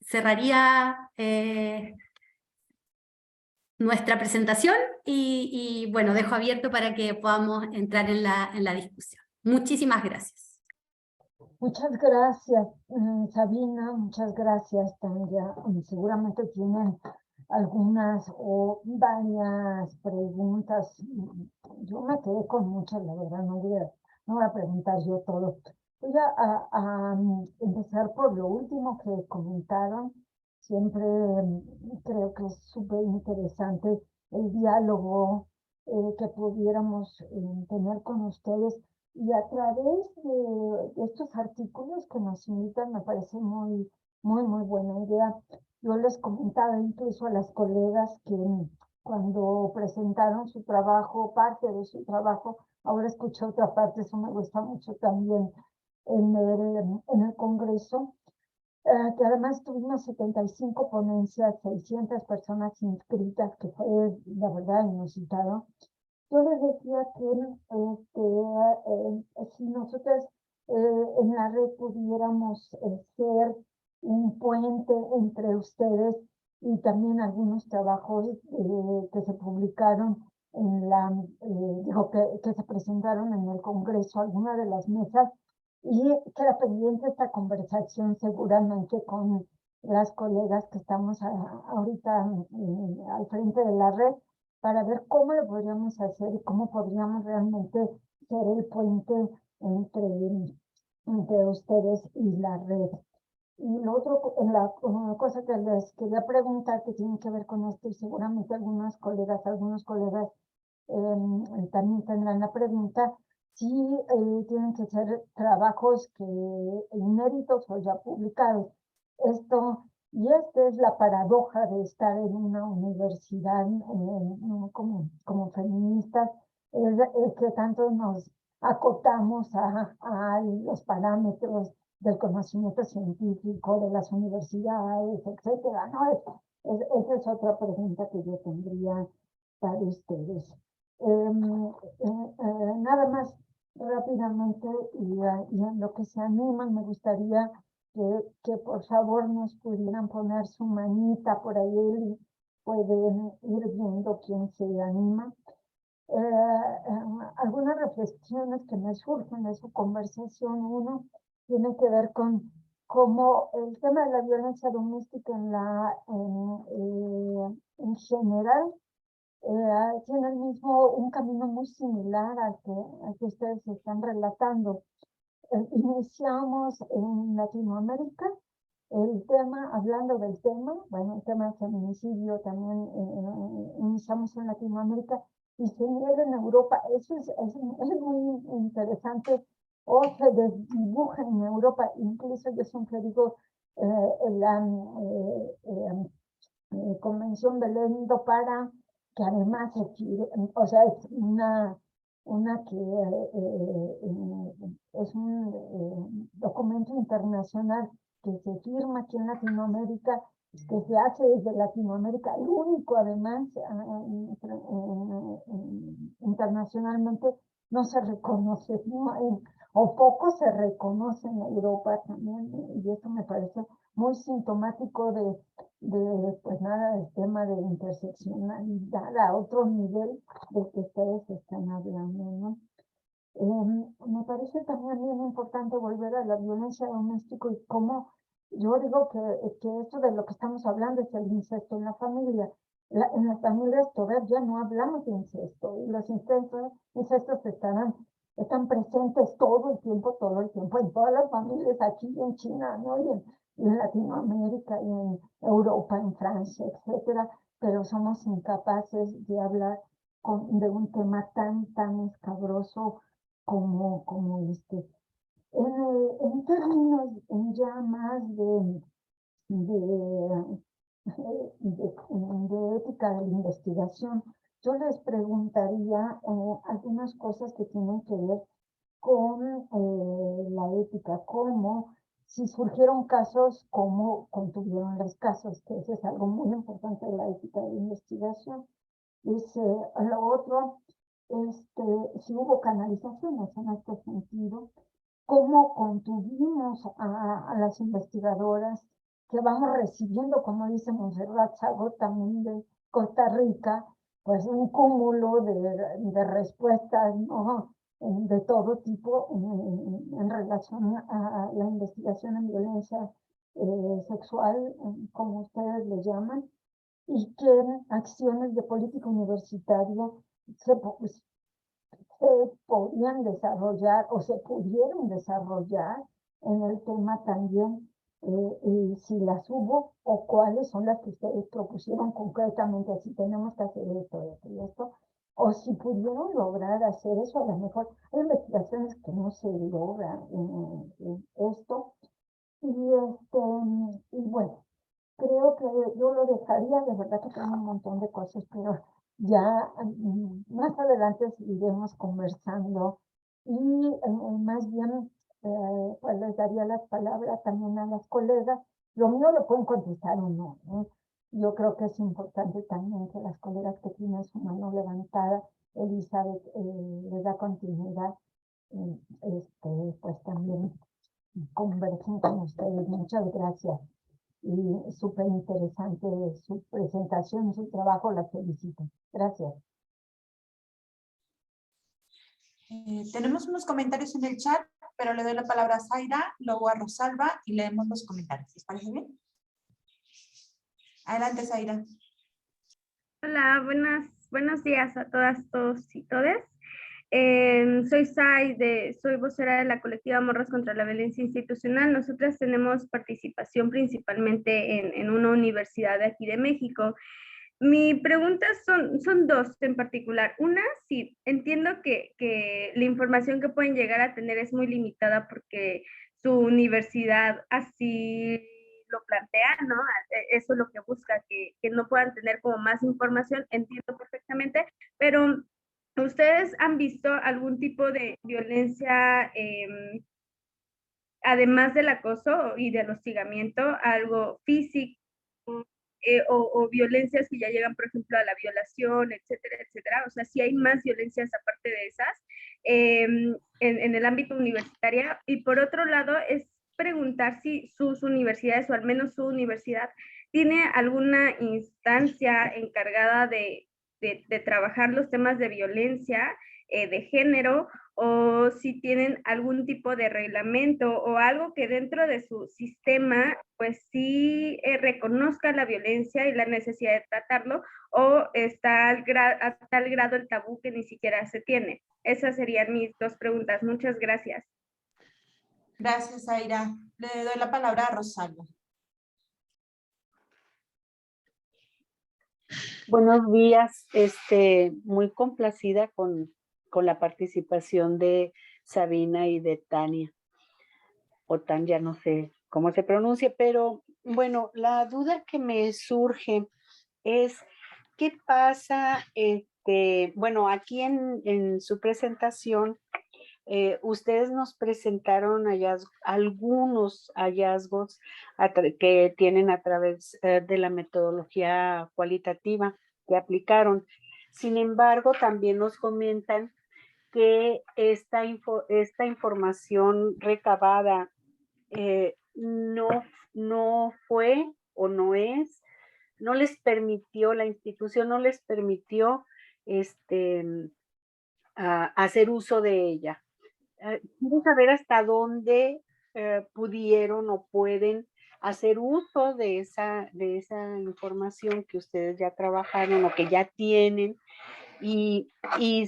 cerraría nuestra presentación y bueno, dejo abierto para que podamos entrar en la discusión. Muchísimas gracias. Muchas gracias, Sabina, muchas gracias, Tania. Seguramente tienen algunas o varias preguntas. Yo me quedé con muchas, la verdad, no voy a preguntar yo todo. Voy a empezar por lo último que comentaron. Siempre creo que es súper interesante el diálogo que pudiéramos tener con ustedes. Y a través de estos artículos que nos invitan, me parece muy buena idea. Yo les comentaba incluso a las colegas que cuando presentaron su trabajo, parte de su trabajo, ahora escuché otra parte, eso me gusta mucho también en el Congreso, que además tuvimos 75 ponencias, 600 personas inscritas, que fue la verdad inusitado. Yo les decía que si nosotros en la red pudiéramos ser un puente entre ustedes y también algunos trabajos que se publicaron que se presentaron en el Congreso, alguna de las mesas, y queda pendiente esta conversación seguramente con las colegas que estamos ahorita al frente de la red, para ver cómo lo podríamos hacer y cómo podríamos realmente ser el puente entre ustedes y la red. Y lo otro, una cosa que les quería preguntar, que tiene que ver con esto, y seguramente algunos colegas también tendrán la pregunta, si tienen que ser trabajos inéditos o ya publicados. Y esta es la paradoja de estar en una universidad como feministas, es que tanto nos acotamos a los parámetros del conocimiento científico de las universidades, etcétera, ¿no? Esa es otra pregunta que yo tendría para ustedes. Nada más rápidamente, y en lo que se animan, me gustaría que por favor nos pudieran poner su manita por ahí y pueden ir viendo quién se anima. algunas reflexiones que me surgen de su conversación. Uno tiene que ver con cómo el tema de la violencia doméstica en general tiene un camino muy similar al que ustedes están relatando. Iniciamos en Latinoamérica el tema, hablando del tema, bueno, el tema del feminicidio también iniciamos en Latinoamérica y se niega en Europa. Eso es muy interesante, o se desdibuja en Europa. Incluso yo siempre digo, la Convención Belén do Pará, que además o sea, es una que es un documento internacional que se firma aquí en Latinoamérica, que se hace desde Latinoamérica, el único además internacionalmente. No se reconoce, ¿no? O poco se reconoce en Europa también, y esto me parece muy sintomático pues nada, el tema de interseccionalidad a otro nivel del que ustedes están hablando, ¿no? Me parece también bien importante volver a la violencia doméstica y cómo yo digo que esto de lo que estamos hablando es el incesto en la familia. En las familias todavía no hablamos de incesto, y los incestos están presentes todo el tiempo, en todas las familias, aquí en China, ¿no? Y en Latinoamérica, y en Europa, en Francia, etcétera, pero somos incapaces de hablar de un tema tan escabroso como este. En términos ya más de, de ética de la investigación, yo les preguntaría algunas cosas que tienen que ver con la ética, como si surgieron casos, cómo contuvieron los casos, que eso es algo muy importante de la ética de la investigación. Lo otro, si hubo canalizaciones en este sentido, cómo contuvimos a las investigadoras que vamos recibiendo, como dice Montserrat Sago, también de Costa Rica, pues un cúmulo de respuestas, ¿no? De todo tipo en relación a la investigación en violencia sexual, como ustedes le llaman, y que acciones de política universitaria se podían desarrollar o se pudieron desarrollar en el tema también, y si las hubo o cuáles son las que ustedes propusieron concretamente, si tenemos que hacer esto y esto, o si pudieron lograr hacer eso. A lo mejor hay investigaciones que no se logran en esto, y bueno, creo que yo lo dejaría. De verdad que tengo un montón de cosas, pero ya más adelante seguiremos conversando, y más bien pues les daría las palabras también a las colegas. Lo mío lo pueden contestar o no, ¿no? Yo creo que es importante también que las colegas que tienen su mano levantada, Elizabeth, les da continuidad, pues también conversen con ustedes. Muchas gracias. Y súper interesante su presentación, su trabajo, la felicito. Gracias. Tenemos unos comentarios en el chat, pero le doy la palabra a Zaira, luego a Rosalba y leemos los comentarios. ¿Les parece bien? Adelante, Zaira. Hola, buenos días a todas, todos y todes. Soy soy vocera de la colectiva Morras contra la Violencia Institucional. Nosotras tenemos participación principalmente en una universidad de aquí de México. Mi pregunta son dos en particular. Una, sí, entiendo que la información que pueden llegar a tener es muy limitada porque su universidad así lo plantea, ¿no? Eso es lo que busca, que no puedan tener como más información, entiendo perfectamente, pero ¿ustedes han visto algún tipo de violencia, además del acoso y del hostigamiento, algo físico, o violencias que ya llegan, por ejemplo, a la violación, etcétera, etcétera? O sea, si hay más violencias aparte de esas en el ámbito universitario. Y por otro lado, es preguntar si sus universidades, o al menos su universidad, tiene alguna instancia encargada de de trabajar los temas de violencia de género, o si tienen algún tipo de reglamento o algo que dentro de su sistema pues sí reconozca la violencia y la necesidad de tratarlo, o está a tal grado el tabú que ni siquiera se tiene. Esas serían mis dos preguntas. Muchas gracias. Gracias, Zaira. Le doy la palabra a Rosalba. Buenos días, muy complacida con la participación de Sabina y de Tania, o Tania, no sé cómo se pronuncia, pero bueno, la duda que me surge es, ¿qué pasa? Bueno, aquí en su presentación, ustedes nos presentaron algunos hallazgos que tienen a través de la metodología cualitativa que aplicaron. Sin embargo, también nos comentan que esta información recabada no fue o no les permitió, la institución no les permitió hacer uso de ella. Quiero saber hasta dónde pudieron o pueden hacer uso de esa información que ustedes ya trabajaron o que ya tienen, y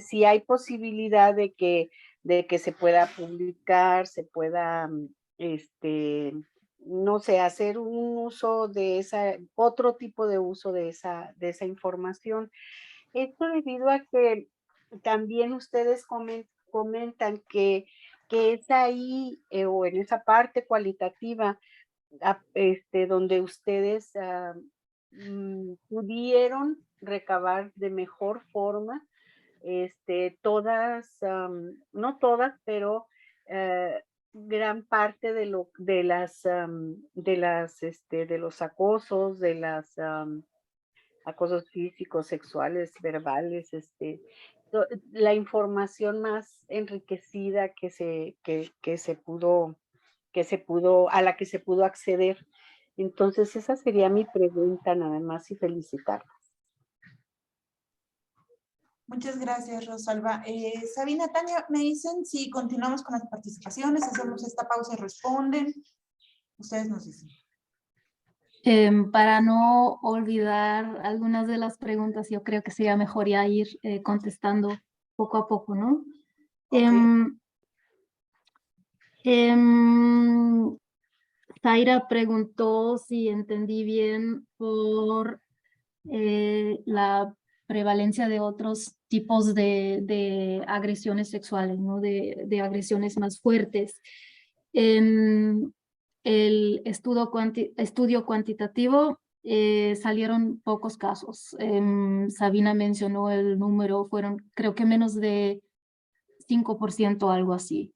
si hay posibilidad de que se pueda publicar, se pueda, no sé, hacer un uso de otro tipo de uso de esa información. Esto debido a que también ustedes comentan que es ahí o en esa parte cualitativa donde ustedes pudieron recabar de mejor forma todas, no todas, pero gran parte de los acosos, acosos físicos, sexuales, verbales, la información más enriquecida a la que se pudo acceder. Entonces, esa sería mi pregunta nada más, y felicitarlos. Muchas gracias, Rosalba. Sabina, Tania, me dicen si continuamos con las participaciones, hacemos esta pausa y responden. Ustedes nos dicen. Para no olvidar algunas de las preguntas, yo creo que sería mejor ya ir contestando poco a poco, ¿no? Okay. Zaira preguntó, si entendí bien, por la prevalencia de otros tipos de agresiones sexuales, ¿no? De agresiones más fuertes. En el estudio cuantitativo salieron pocos casos. Sabina mencionó el número, fueron creo que menos de 5%, algo así.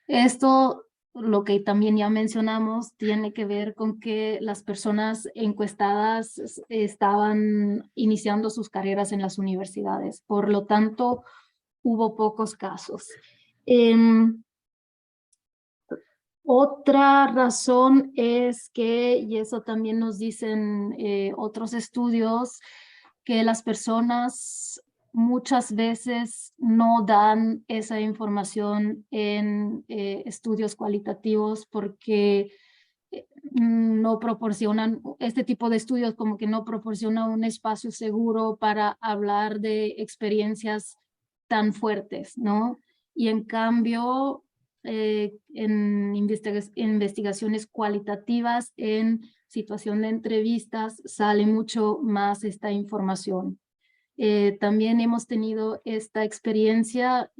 Esto, lo que también ya mencionamos, tiene que ver con que las personas encuestadas estaban iniciando sus carreras en las universidades. Por lo tanto, hubo pocos casos. Otra razón es que, y eso también nos dicen otros estudios, que las personas muchas veces no dan esa información en estudios cualitativos porque no proporcionan, este tipo de estudios como que no proporciona un espacio seguro para hablar de experiencias tan fuertes, ¿no? Y en cambio, en investigaciones cualitativas, en situación de entrevistas, sale mucho más esta información. También hemos tenido esta experiencia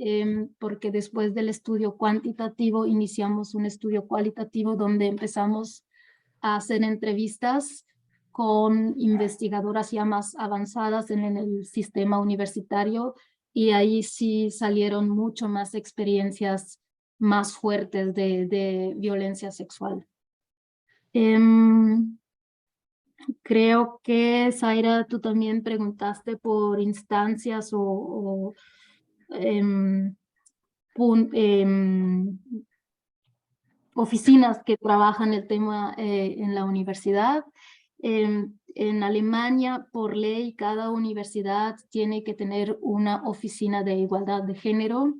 porque después del estudio cuantitativo iniciamos un estudio cualitativo donde empezamos a hacer entrevistas con investigadoras ya más avanzadas en el sistema universitario, y ahí sí salieron mucho más experiencias más fuertes de violencia sexual. Creo que, Zaira, tú también preguntaste por instancias o oficinas que trabajan el tema en la universidad. en Alemania, por ley, cada universidad tiene que tener una oficina de igualdad de género,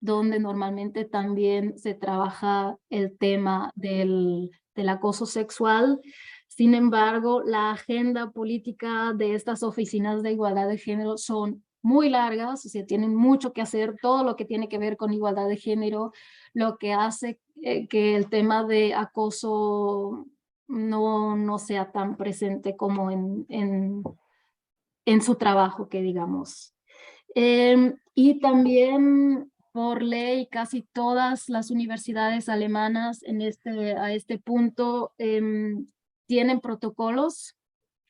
donde normalmente también se trabaja el tema del acoso sexual. Sin embargo, la agenda política de estas oficinas de igualdad de género son muy largas, o sea, tienen mucho que hacer, todo lo que tiene que ver con igualdad de género, lo que hace que el tema de acoso no sea tan presente como en su trabajo, que digamos. Y también por ley, casi todas las universidades alemanas a este punto tienen protocolos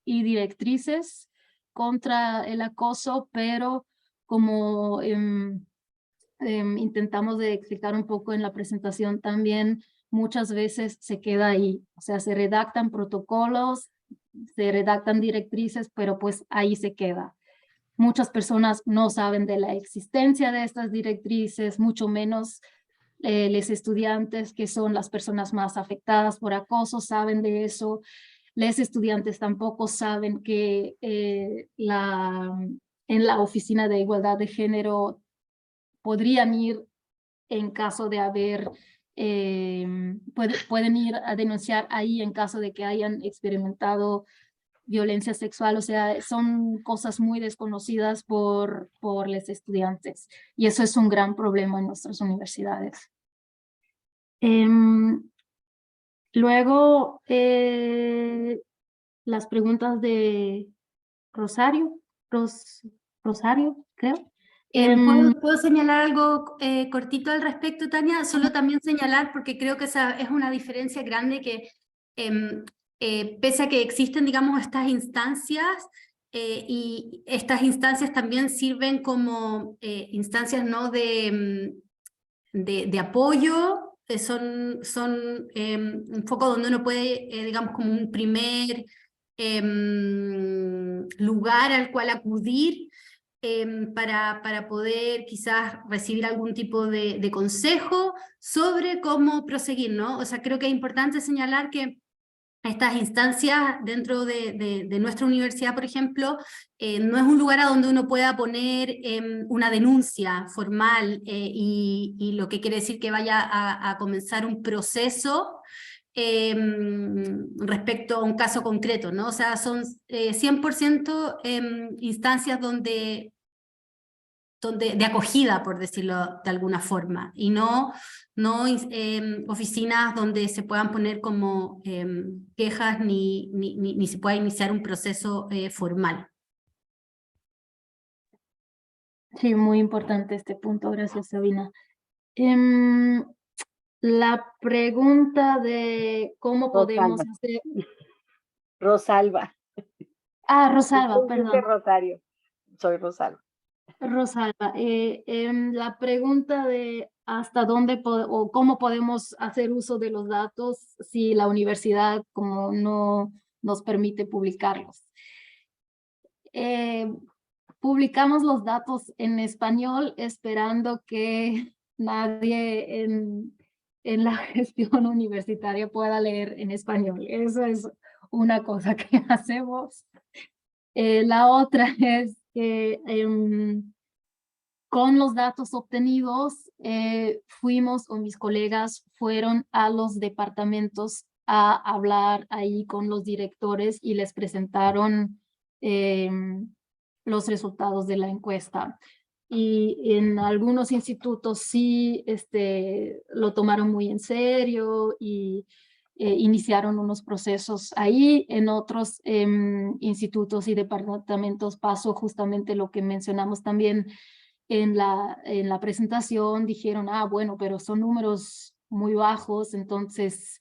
y directrices contra el acoso, pero como intentamos de explicar un poco en la presentación también, muchas veces se queda ahí, o sea, se redactan protocolos, se redactan directrices, pero pues ahí se queda. Muchas personas no saben de la existencia de estas directrices, mucho menos los estudiantes, que son las personas más afectadas por acoso, saben de eso. Los estudiantes tampoco saben que en la Oficina de Igualdad de Género podrían ir en caso de haber, pueden ir a denunciar ahí en caso de que hayan experimentado violencia sexual. O sea, son cosas muy desconocidas por los estudiantes, y eso es un gran problema en nuestras universidades. Luego, las preguntas de Rosario, Rosario, creo. ¿Puedo señalar algo cortito al respecto, Tania? Solo también señalar, porque creo que esa es una diferencia grande, que pese a que existen, digamos, estas instancias, y estas instancias también sirven como instancias, ¿no?, de apoyo, son un foco donde uno puede, digamos, como un primer lugar al cual acudir para poder quizás recibir algún tipo de consejo sobre cómo proseguir, ¿no? O sea, creo que es importante señalar que estas instancias dentro de nuestra universidad, por ejemplo, no es un lugar a donde uno pueda poner una denuncia formal, y lo que quiere decir que vaya a comenzar un proceso respecto a un caso concreto, ¿no? O sea, son 100% instancias de acogida, por decirlo de alguna forma, y no oficinas donde se puedan poner como quejas ni se pueda iniciar un proceso formal. Sí, muy importante este punto, gracias, Sabina. La pregunta de cómo podemos Rosalba. hacer... Rosalba. Ah, Rosalba, Dijiste perdón. Rosario. Soy Rosalba. Rosalba, la pregunta de hasta dónde o cómo podemos hacer uso de los datos si la universidad como no nos permite publicarlos. Publicamos los datos en español esperando que nadie en la gestión universitaria pueda leer en español. Eso es una cosa que hacemos. La otra es que con los datos obtenidos o mis colegas fueron a los departamentos a hablar ahí con los directores y les presentaron los resultados de la encuesta. Y en algunos institutos sí lo tomaron muy en serio y iniciaron unos procesos ahí. En otros institutos y departamentos pasó justamente lo que mencionamos también en la presentación. Dijeron, bueno, pero son números muy bajos, entonces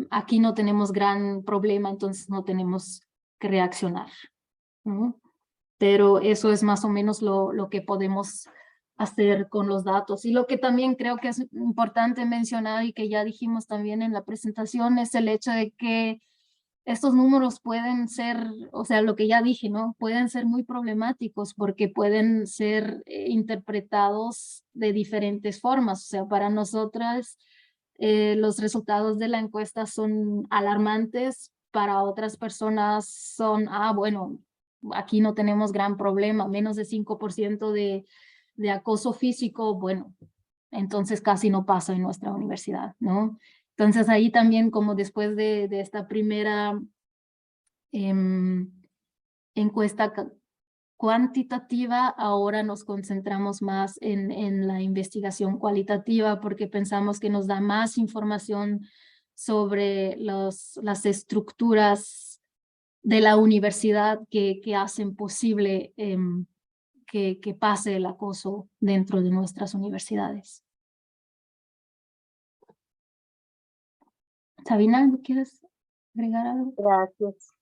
aquí no tenemos gran problema, entonces no tenemos que reaccionar, ¿no? Pero eso es más o menos lo que podemos hacer con los datos. Y lo que también creo que es importante mencionar y que ya dijimos también en la presentación es el hecho de que estos números pueden ser, o sea, lo que ya dije, ¿no? Pueden ser muy problemáticos porque pueden ser interpretados de diferentes formas. O sea, para nosotras los resultados de la encuesta son alarmantes para otras personas son, bueno, aquí no tenemos gran problema, menos de 5% de acoso físico, bueno, entonces casi no pasa en nuestra universidad, ¿no? Entonces ahí también como después de esta primera encuesta cuantitativa, ahora nos concentramos más en la investigación cualitativa porque pensamos que nos da más información sobre las estructuras de la universidad que hacen posible que pase el acoso dentro de nuestras universidades. Sabina, ¿quieres agregar algo? Gracias.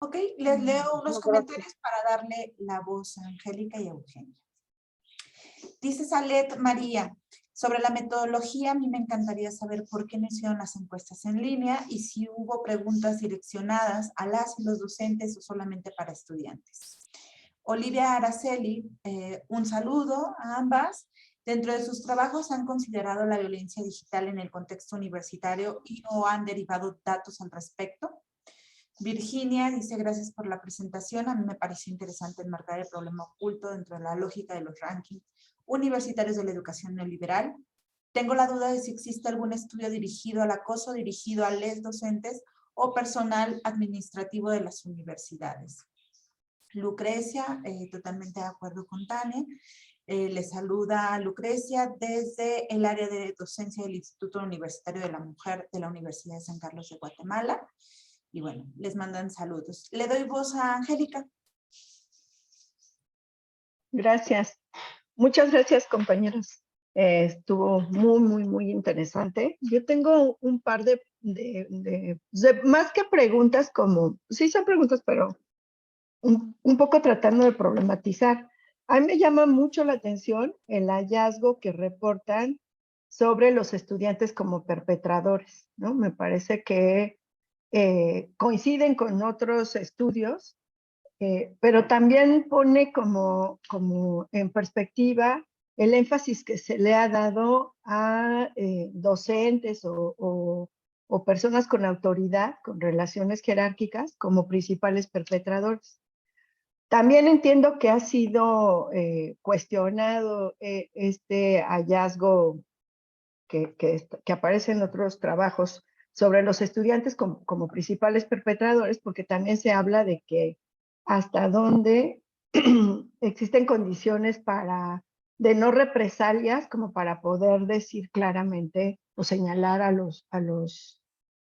Ok, les leo unos No, comentarios para darle la voz a Angélica y a Eugenia. Dice Salet María, sobre la metodología, a mí me encantaría saber por qué no hicieron las encuestas en línea y si hubo preguntas direccionadas a las y los docentes o solamente para estudiantes. Olivia Araceli, un saludo a ambas. Dentro de sus trabajos han considerado la violencia digital en el contexto universitario y no han derivado datos al respecto. Virginia dice, gracias por la presentación. A mí me pareció interesante enmarcar el problema oculto dentro de la lógica de los rankings universitarios de la educación neoliberal. Tengo la duda de si existe algún estudio dirigido al acoso, dirigido a les docentes o personal administrativo de las universidades. Lucrecia, totalmente de acuerdo con Tania. Le saluda a Lucrecia desde el área de docencia del Instituto Universitario de la Mujer de la Universidad de San Carlos de Guatemala. Y bueno, les mandan saludos. Le doy voz a Angélica. Gracias. Muchas gracias, compañeros. Estuvo muy interesante. Yo tengo un par de más que preguntas como, sí son preguntas, pero un poco tratando de problematizar. A mí me llama mucho la atención el hallazgo que reportan sobre los estudiantes como perpetradores, ¿no? Me parece que coinciden con otros estudios, pero también pone como en perspectiva el énfasis que se le ha dado a docentes o personas con autoridad, con relaciones jerárquicas, como principales perpetradores. También entiendo que ha sido cuestionado este hallazgo que aparece en otros trabajos sobre los estudiantes como principales perpetradores, porque también se habla de que hasta dónde existen condiciones de no represalias, como para poder decir claramente o señalar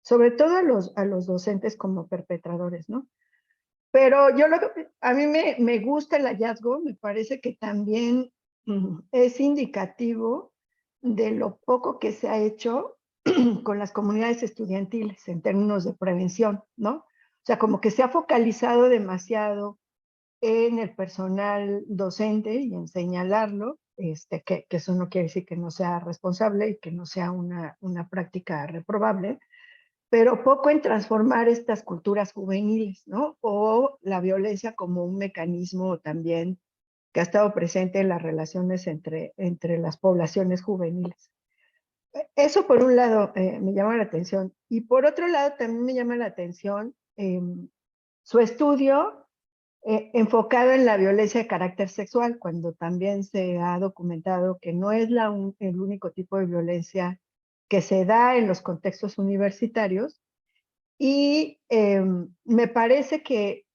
sobre todo a los docentes como perpetradores, ¿no? Pero a mí me gusta el hallazgo, me parece que también es indicativo de lo poco que se ha hecho con las comunidades estudiantiles en términos de prevención, ¿no? O sea, como que se ha focalizado demasiado en el personal docente y en señalarlo, que eso no quiere decir que no sea responsable y que no sea una práctica reprobable, pero poco en transformar estas culturas juveniles, ¿no? O la violencia como un mecanismo también que ha estado presente en las relaciones entre las poblaciones juveniles. Eso por un lado me llama la atención. Y por otro lado también me llama la atención su estudio enfocado en la violencia de carácter sexual, cuando también se ha documentado que no es el único tipo de violencia que se da en los contextos universitarios. Y me parece que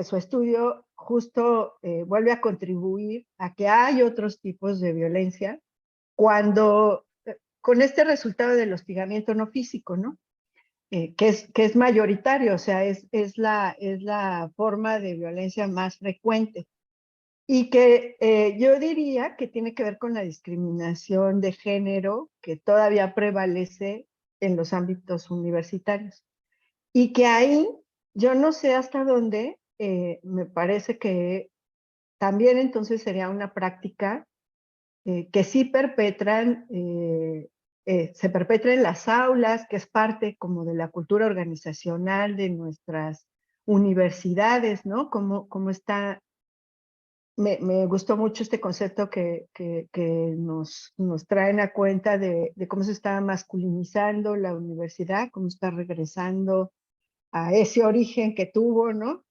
su estudio justo vuelve a contribuir a que hay otros tipos de violencia con este resultado del hostigamiento no físico, ¿no? Que es mayoritario, o sea, es la forma de violencia más frecuente. Y que yo diría que tiene que ver con la discriminación de género que todavía prevalece en los ámbitos universitarios. Y que ahí, yo no sé hasta dónde, me parece que también entonces sería una práctica que sí se perpetra en las aulas, que es parte como de la cultura organizacional de nuestras universidades, ¿no? Como está me gustó mucho este concepto que nos traen a cuenta de cómo se está masculinizando la universidad, cómo está regresando a ese origen que tuvo, ¿no?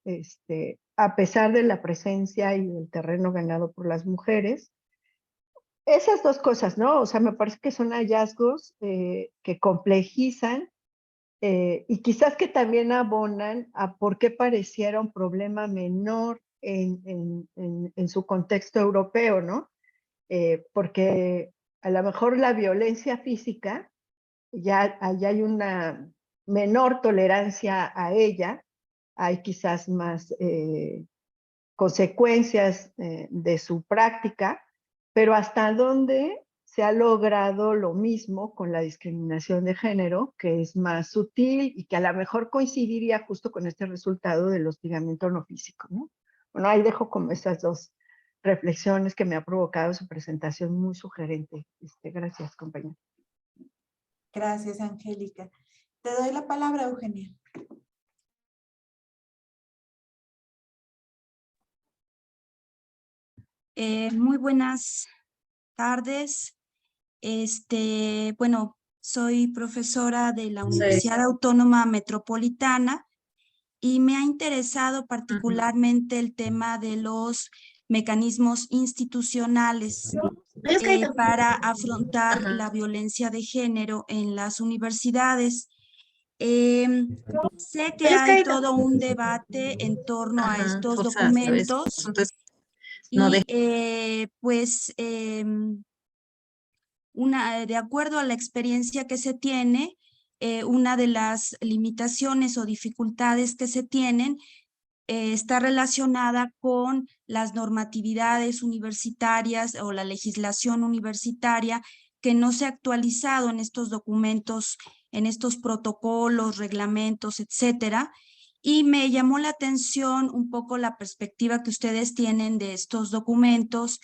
A pesar de la presencia y el terreno ganado por las mujeres. Esas dos cosas, ¿no? O sea, me parece que son hallazgos que complejizan y quizás que también abonan a por qué pareciera un problema menor en su contexto europeo, ¿no? Porque a lo mejor la violencia física, ya allá hay una menor tolerancia a ella, hay quizás más consecuencias de su práctica, pero hasta dónde se ha logrado lo mismo con la discriminación de género, que es más sutil y que a lo mejor coincidiría justo con este resultado del hostigamiento no físico, ¿no? Bueno, ahí dejo como esas dos reflexiones que me ha provocado su presentación muy sugerente. Gracias, compañera. Gracias, Angélica. Te doy la palabra, Eugenia. Muy buenas tardes. Bueno, soy profesora de la Universidad Autónoma Metropolitana y me ha interesado particularmente el tema de los mecanismos institucionales para afrontar la violencia de género en las universidades. Sé que hay todo un debate en torno a estos documentos y pues de acuerdo a la experiencia que se tiene, una de las limitaciones o dificultades que se tienen está relacionada con las normatividades universitarias o la legislación universitaria que no se ha actualizado en estos documentos, en estos protocolos, reglamentos, etcétera. Y me llamó la atención un poco la perspectiva que ustedes tienen de estos documentos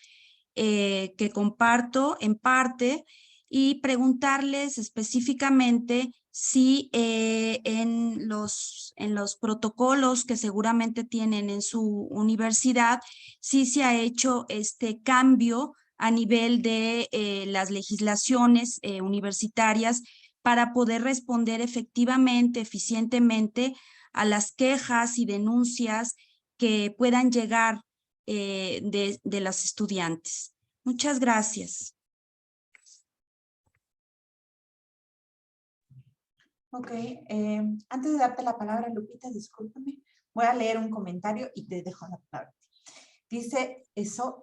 que comparto en parte y preguntarles específicamente si en los protocolos que seguramente tienen en su universidad, si se ha hecho este cambio a nivel de las legislaciones universitarias para poder responder efectivamente, eficientemente a las quejas y denuncias que puedan llegar de las estudiantes. Muchas gracias. Ok, antes de darte la palabra, Lupita, discúlpame, voy a leer un comentario y te dejo la palabra. Dice Esau,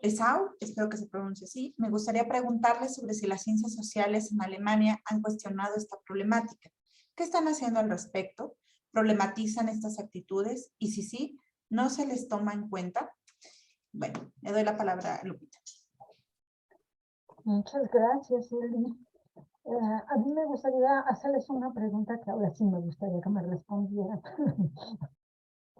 espero que se pronuncie así, me gustaría preguntarle sobre si las ciencias sociales en Alemania han cuestionado esta problemática. ¿Qué están haciendo al respecto? ¿Problematizan estas actitudes? Y si sí, ¿no se les toma en cuenta? Bueno, le doy la palabra a Lupita. Muchas gracias, Eli. A mí me gustaría hacerles una pregunta que ahora sí me gustaría que me respondieran.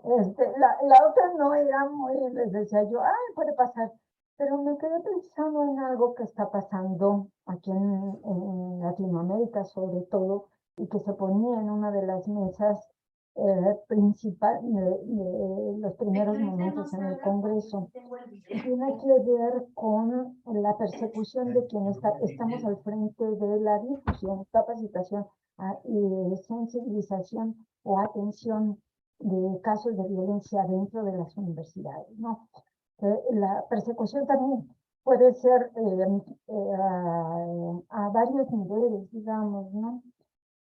La otra no era muy, les decía yo, puede pasar, pero me quedé pensando en algo que está pasando aquí en Latinoamérica sobre todo, y que se ponía en una de las mesas principales, los primeros momentos en el Congreso. Tiene que ver con la persecución de quien estamos al frente de la difusión, capacitación y sensibilización o atención de casos de violencia dentro de las universidades, ¿no? La persecución también puede ser a varios niveles, digamos, ¿no?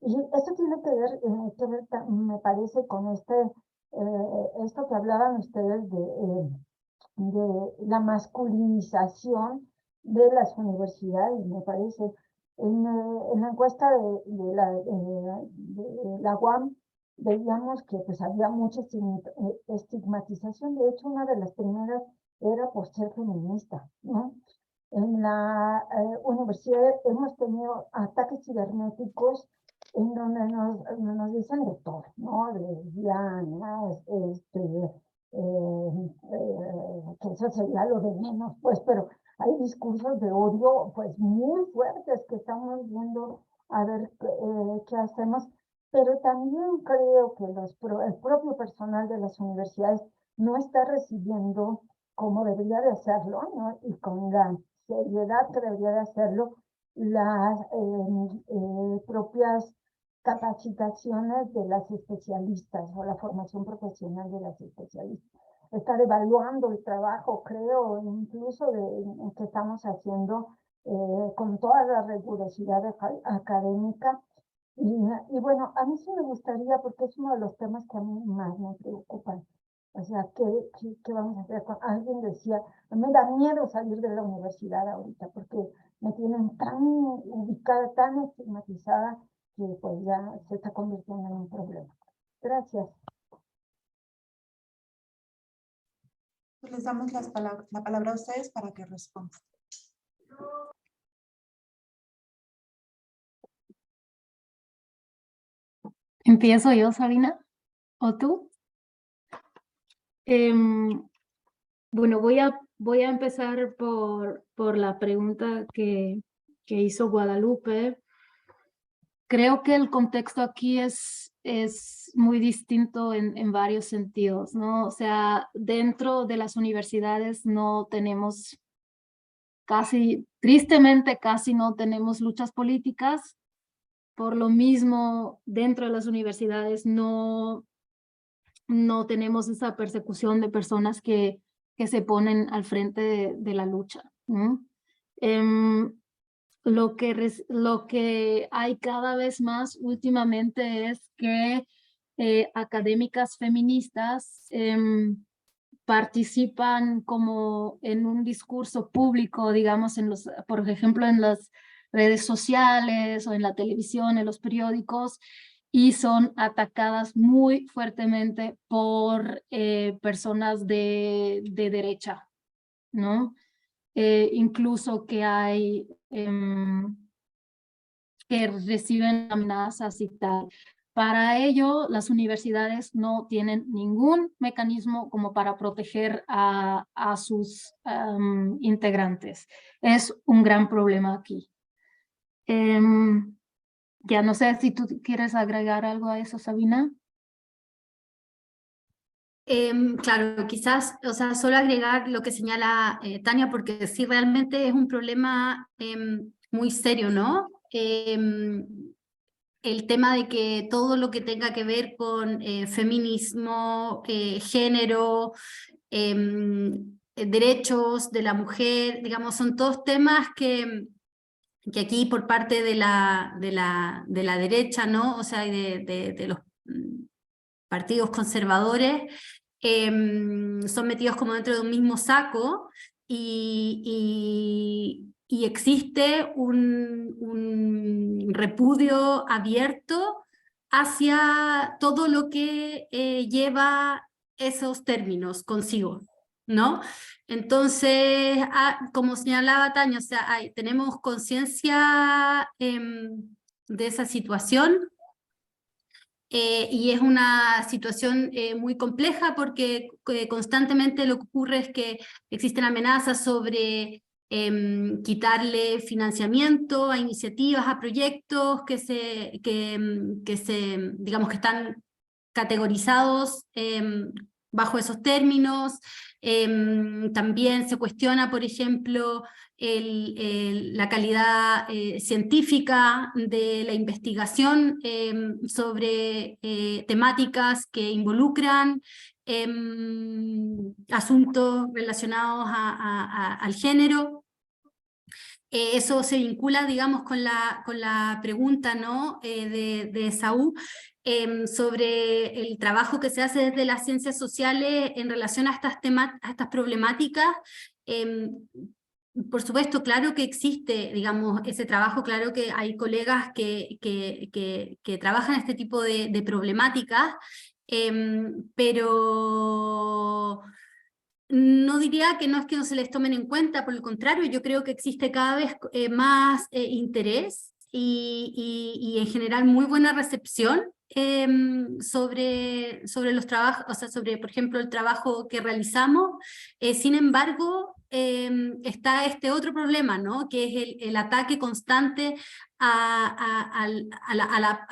Y esto tiene que ver, me parece, con esto que hablaban ustedes de la masculinización de las universidades, me parece. En la encuesta de la UAM veíamos que pues había mucha estigmatización. De hecho, una de las primeras era por ser feminista, ¿no? En la universidad hemos tenido ataques cibernéticos en donde nos dicen de todo, ¿no? De lesbianas, que eso sería lo de menos, pues, pero hay discursos de odio, pues, muy fuertes que estamos viendo a ver qué hacemos, pero también creo que el propio personal de las universidades no está recibiendo como debería de hacerlo, ¿no? Y con la seriedad que debería de hacerlo las propias capacitaciones de las especialistas o la formación profesional de las especialistas. Estar evaluando el trabajo, creo, incluso que estamos haciendo con toda la rigurosidad académica. Y bueno, a mí sí me gustaría, porque es uno de los temas que a mí más me preocupan. O sea, ¿qué vamos a hacer? Alguien decía, me da miedo salir de la universidad ahorita, porque me tienen tan ubicada, tan estigmatizada, que pues ya se está convirtiendo en un problema. Gracias. Les damos la palabra a ustedes para que respondan. ¿Empiezo yo, Sabina? ¿O tú? Bueno, voy a empezar por la pregunta que hizo Guadalupe. Creo que el contexto aquí es muy distinto en varios sentidos, ¿no? O sea, dentro de las universidades no tenemos tristemente casi no tenemos luchas políticas. Por lo mismo, dentro de las universidades no tenemos esa persecución de personas que se ponen al frente de la lucha, ¿no? Lo que hay cada vez más últimamente es que académicas feministas participan como en un discurso público, digamos, por ejemplo, en las redes sociales o en la televisión, en los periódicos, y son atacadas muy fuertemente por personas de derecha, ¿no? Incluso que hay que reciben amenazas y tal. Para ello, las universidades no tienen ningún mecanismo como para proteger a sus integrantes. Es un gran problema aquí. Ya no sé si tú quieres agregar algo a eso, Sabina. Claro, quizás, o sea, solo agregar lo que señala Tania, porque sí, realmente es un problema muy serio, ¿no? El tema de que todo lo que tenga que ver con feminismo, género, derechos de la mujer, digamos, son todos temas que aquí por parte de la derecha, ¿no? O sea, de los partidos conservadores, son metidos como dentro de un mismo saco y existe un repudio abierto hacia todo lo que lleva esos términos consigo, ¿no? Entonces, como señalaba Tania, o sea, tenemos conciencia de esa situación. Y es una situación muy compleja porque constantemente lo que ocurre es que existen amenazas sobre quitarle financiamiento a iniciativas, a proyectos digamos que están categorizados bajo esos términos. También se cuestiona, por ejemplo, la calidad científica de la investigación sobre temáticas que involucran asuntos relacionados al género. Eso se vincula, digamos, con la pregunta, ¿no? de Saúl sobre el trabajo que se hace desde las ciencias sociales en relación a estas problemáticas. Por supuesto, claro que existe, digamos, ese trabajo, claro que hay colegas que trabajan este tipo de problemáticas, pero no diría que no es que no se les tomen en cuenta, por el contrario, yo creo que existe cada vez más interés y en general muy buena recepción sobre los trabajos, o sea, sobre, por ejemplo, el trabajo que realizamos. Sin embargo, está este otro problema, ¿no? Que es el ataque constante a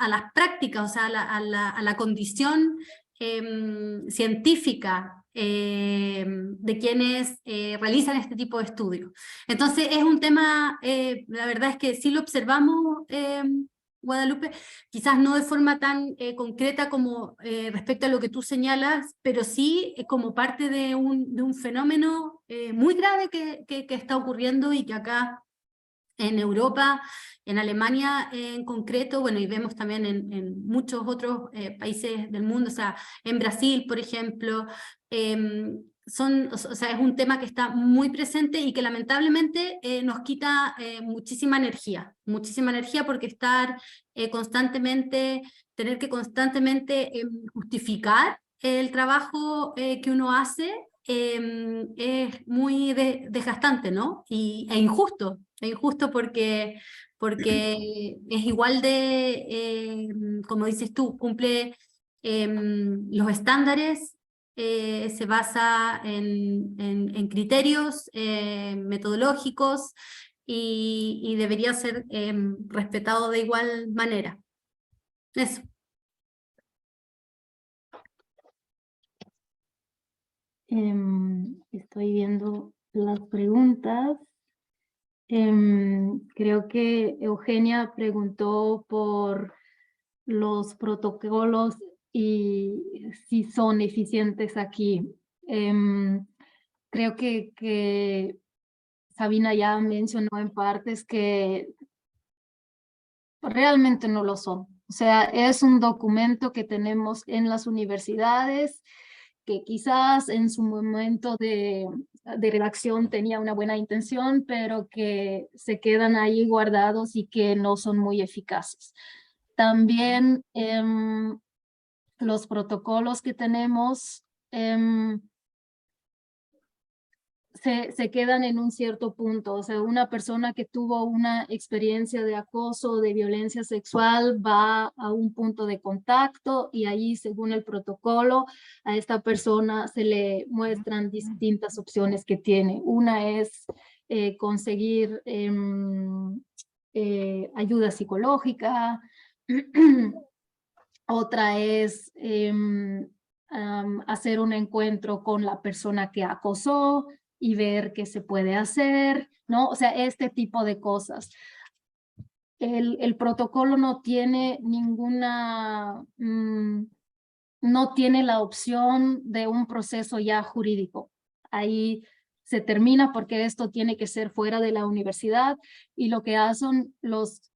las prácticas, o sea, a la condición científica de quienes realizan este tipo de estudios. Entonces es un tema, la verdad es que sí lo observamos, Guadalupe, quizás no de forma tan concreta como respecto a lo que tú señalas, pero sí como parte de un fenómeno muy grave que está ocurriendo y que acá en Europa, en Alemania en concreto, bueno, y vemos también en muchos otros países del mundo, o sea, en Brasil, por ejemplo, o sea, es un tema que está muy presente y que lamentablemente nos quita muchísima energía porque estar constantemente, tener que constantemente justificar el trabajo que uno hace es muy desgastante, ¿no? E injusto porque es igual como dices tú, cumple los estándares, se basa en criterios metodológicos y debería ser respetado de igual manera. Eso. Estoy viendo las preguntas. Creo que Eugenia preguntó por los protocolos y si son eficientes aquí. Creo que Sabina ya mencionó en partes que realmente no lo son. O sea, es un documento que tenemos en las universidades que quizás en su momento de redacción tenía una buena intención, pero que se quedan ahí guardados y que no son muy eficaces. También los protocolos que tenemos se quedan en un cierto punto. O sea, una persona que tuvo una experiencia de acoso o de violencia sexual va a un punto de contacto y ahí, según el protocolo, a esta persona se le muestran distintas opciones que tiene. Una es conseguir ayuda psicológica. Otra es hacer un encuentro con la persona que acosó y ver qué se puede hacer, ¿no? O sea, este tipo de cosas. El protocolo no tiene ninguna, no tiene la opción de un proceso ya jurídico. Ahí se termina porque esto tiene que ser fuera de la universidad y lo que hacen los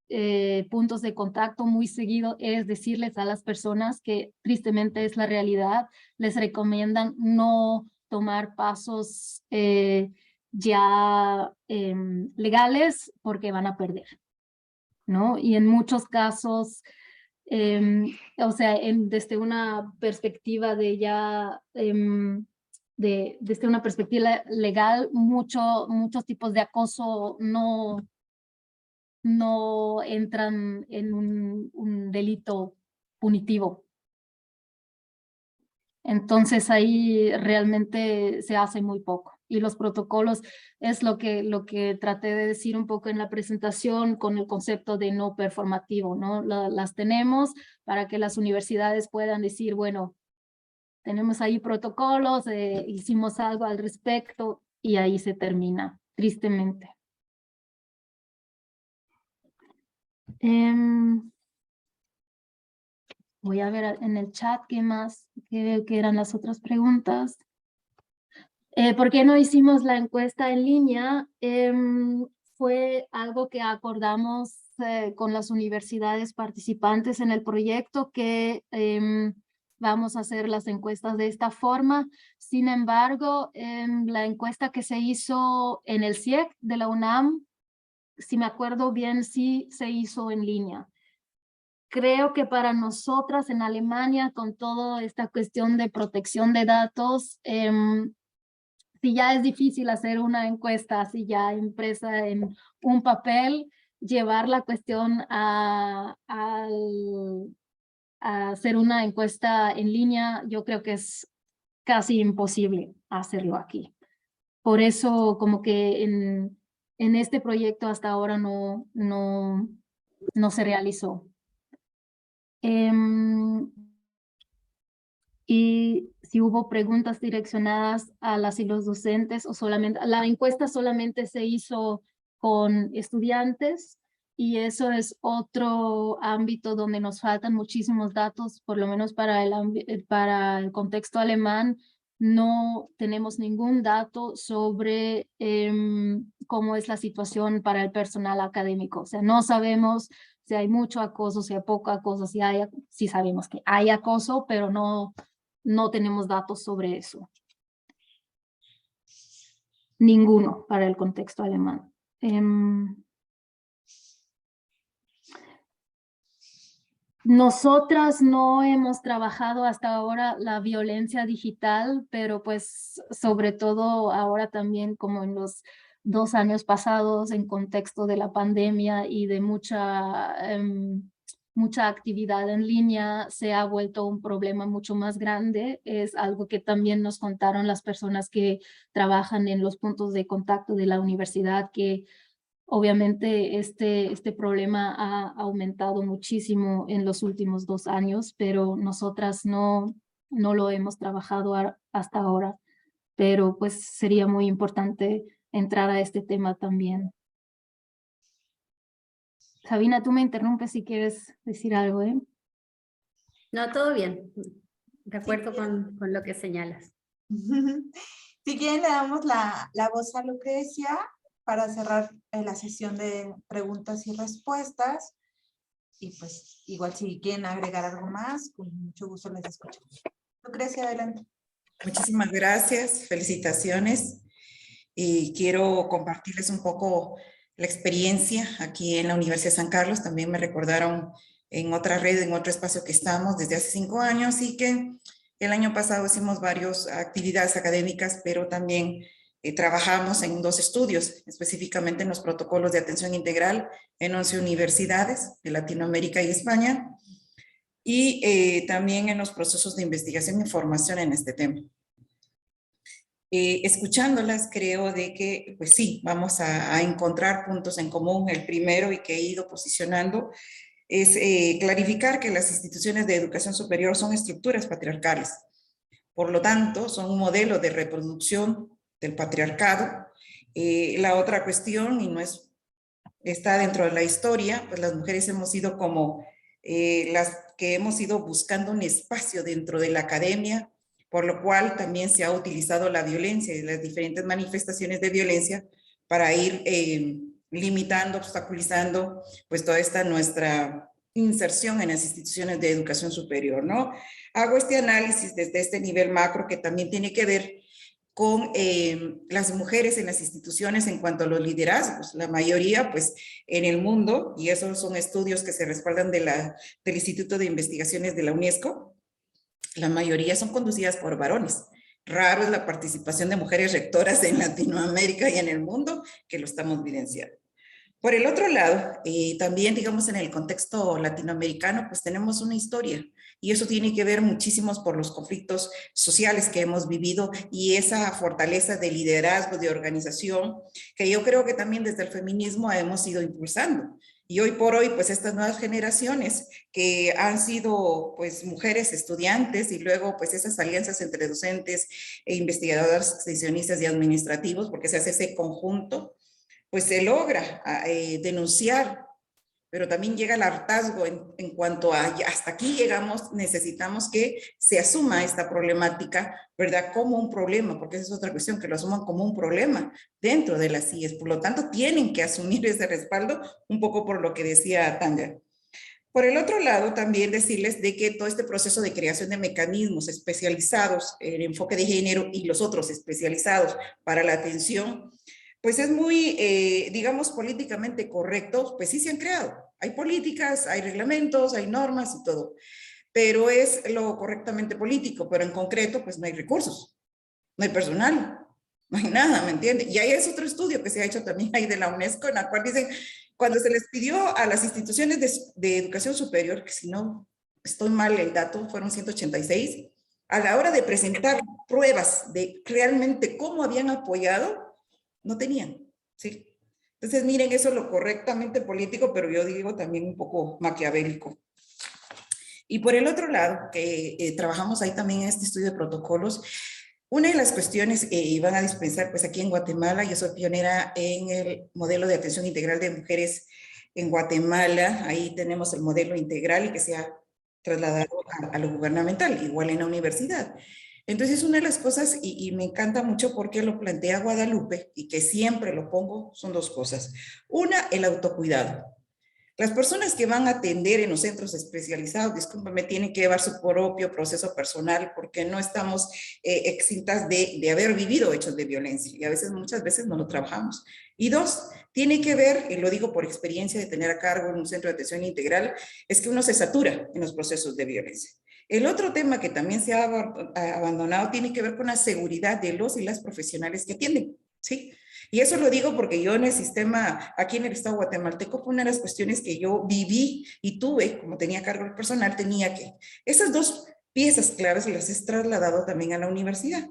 puntos de contacto muy seguido es decirles a las personas que tristemente es la realidad, les recomiendan no tomar pasos ya legales porque van a perder, ¿no? Y en muchos casos, o sea, desde una perspectiva de ya, desde una perspectiva legal, muchos tipos de acoso no entran en un delito punitivo. Entonces ahí realmente se hace muy poco. Y los protocolos es lo que traté de decir un poco en la presentación con el concepto de no performativo, ¿no? Las tenemos para que las universidades puedan decir, bueno, tenemos ahí protocolos, hicimos algo al respecto y ahí se termina, tristemente. Voy a ver en el chat qué eran las otras preguntas. ¿Por qué no hicimos la encuesta en línea? Fue algo que acordamos con las universidades participantes en el proyecto que vamos a hacer las encuestas de esta forma. Sin embargo, la encuesta que se hizo en el CIEC de la UNAM, si me acuerdo bien, sí se hizo en línea. Creo que para nosotras en Alemania, con toda esta cuestión de protección de datos, si ya es difícil hacer una encuesta así ya impresa en un papel, llevar la cuestión a hacer una encuesta en línea, yo creo que es casi imposible hacerlo aquí. Por eso como que en este proyecto hasta ahora no se realizó. y si hubo preguntas direccionadas a las y los docentes o solamente, la encuesta solamente se hizo con estudiantes y eso es otro ámbito donde nos faltan muchísimos datos, por lo menos para el contexto alemán. No tenemos ningún dato sobre cómo es la situación para el personal académico. O sea, no sabemos si hay mucho acoso, si hay poco acoso, si sabemos que hay acoso, pero no tenemos datos sobre eso. Ninguno para el contexto alemán. Nosotras no hemos trabajado hasta ahora la violencia digital, pero pues sobre todo ahora también como en los 2 años pasados en contexto de la pandemia y de mucha actividad en línea, se ha vuelto un problema mucho más grande. Es algo que también nos contaron las personas que trabajan en los puntos de contacto de la universidad, que obviamente este problema ha aumentado muchísimo en los últimos 2 años, pero nosotras no lo hemos trabajado hasta ahora. Pero pues sería muy importante entrar a este tema también. Sabina, tú me interrumpes si quieres decir algo, ¿eh? No, todo bien. De acuerdo con lo que señalas. Si quieren, le damos la voz a Lucrecia para cerrar la sesión de preguntas y respuestas. Y pues igual si quieren agregar algo más, con mucho gusto les escuchamos. Lucrecia, adelante. Muchísimas gracias, felicitaciones. Y quiero compartirles un poco la experiencia aquí en la Universidad de San Carlos. También me recordaron en otra red, en otro espacio que estamos desde hace 5 años y que el año pasado hicimos varias actividades académicas, pero también trabajamos en 2 estudios, específicamente en los protocolos de atención integral en 11 universidades de Latinoamérica y España, y también en los procesos de investigación y formación en este tema. Escuchándolas creo de que, pues sí, vamos a encontrar puntos en común. El primero, y que he ido posicionando, es clarificar que las instituciones de educación superior son estructuras patriarcales. Por lo tanto, son un modelo de reproducción del patriarcado. La otra cuestión, y no está dentro de la historia, pues las mujeres hemos sido como las que hemos ido buscando un espacio dentro de la academia, por lo cual también se ha utilizado la violencia y las diferentes manifestaciones de violencia para ir limitando, obstaculizando, pues toda esta nuestra inserción en las instituciones de educación superior, ¿no? Hago este análisis desde este nivel macro que también tiene que ver con las mujeres en las instituciones en cuanto a los liderazgos. La mayoría, pues, en el mundo, y esos son estudios que se respaldan del Instituto de Investigaciones de la UNESCO, la mayoría son conducidas por varones. Raro es la participación de mujeres rectoras en Latinoamérica y en el mundo, que lo estamos evidenciando. Por el otro lado, también, digamos, en el contexto latinoamericano, pues tenemos una historia, y eso tiene que ver muchísimos por los conflictos sociales que hemos vivido y esa fortaleza de liderazgo, de organización, que yo creo que también desde el feminismo hemos ido impulsando. Y hoy por hoy, pues estas nuevas generaciones que han sido, pues, mujeres estudiantes y luego, pues, esas alianzas entre docentes e investigadores, extensionistas y administrativos, porque se hace ese conjunto, pues se logra denunciar, pero también llega el hartazgo en cuanto a hasta aquí llegamos, necesitamos que se asuma esta problemática, ¿verdad? Como un problema, porque esa es otra cuestión, que lo asuman como un problema dentro de las CIES. Por lo tanto, tienen que asumir ese respaldo, un poco por lo que decía Tanja. Por el otro lado, también decirles de que todo este proceso de creación de mecanismos especializados en enfoque de género y los otros especializados para la atención, pues es muy, digamos, políticamente correcto, pues sí se han creado. Hay políticas, hay reglamentos, hay normas y todo, pero es lo correctamente político, pero en concreto, pues no hay recursos, no hay personal, no hay nada, ¿me entiende? Y ahí es otro estudio que se ha hecho también ahí de la UNESCO, en la cual dicen, cuando se les pidió a las instituciones de educación superior, que si no estoy mal el dato, fueron 186, a la hora de presentar pruebas de realmente cómo habían apoyado, no tenían, ¿sí? Entonces, miren, eso es lo correctamente político, pero yo digo también un poco maquiavélico. Y por el otro lado, que trabajamos ahí también en este estudio de protocolos, una de las cuestiones, van a dispensar, pues aquí en Guatemala, yo soy pionera en el modelo de atención integral de mujeres en Guatemala. Ahí tenemos el modelo integral y que se ha trasladado a lo gubernamental, igual en la universidad. Entonces, una de las cosas, y me encanta mucho porque lo plantea Guadalupe, y que siempre lo pongo, son dos cosas. Una, el autocuidado. Las personas que van a atender en los centros especializados, discúlpame, tienen que llevar su propio proceso personal porque no estamos exentas de haber vivido hechos de violencia y a veces, muchas veces no lo trabajamos. Y dos, tiene que ver, y lo digo por experiencia de tener a cargo en un centro de atención integral, es que uno se satura en los procesos de violencia. El otro tema que también se ha abandonado tiene que ver con la seguridad de los y las profesionales que atienden, ¿sí? Y eso lo digo porque yo en el sistema, aquí en el estado guatemalteco, fue una de las cuestiones que yo viví y tuve, como tenía cargo el personal, tenía que, esas dos piezas claves las he trasladado también a la universidad.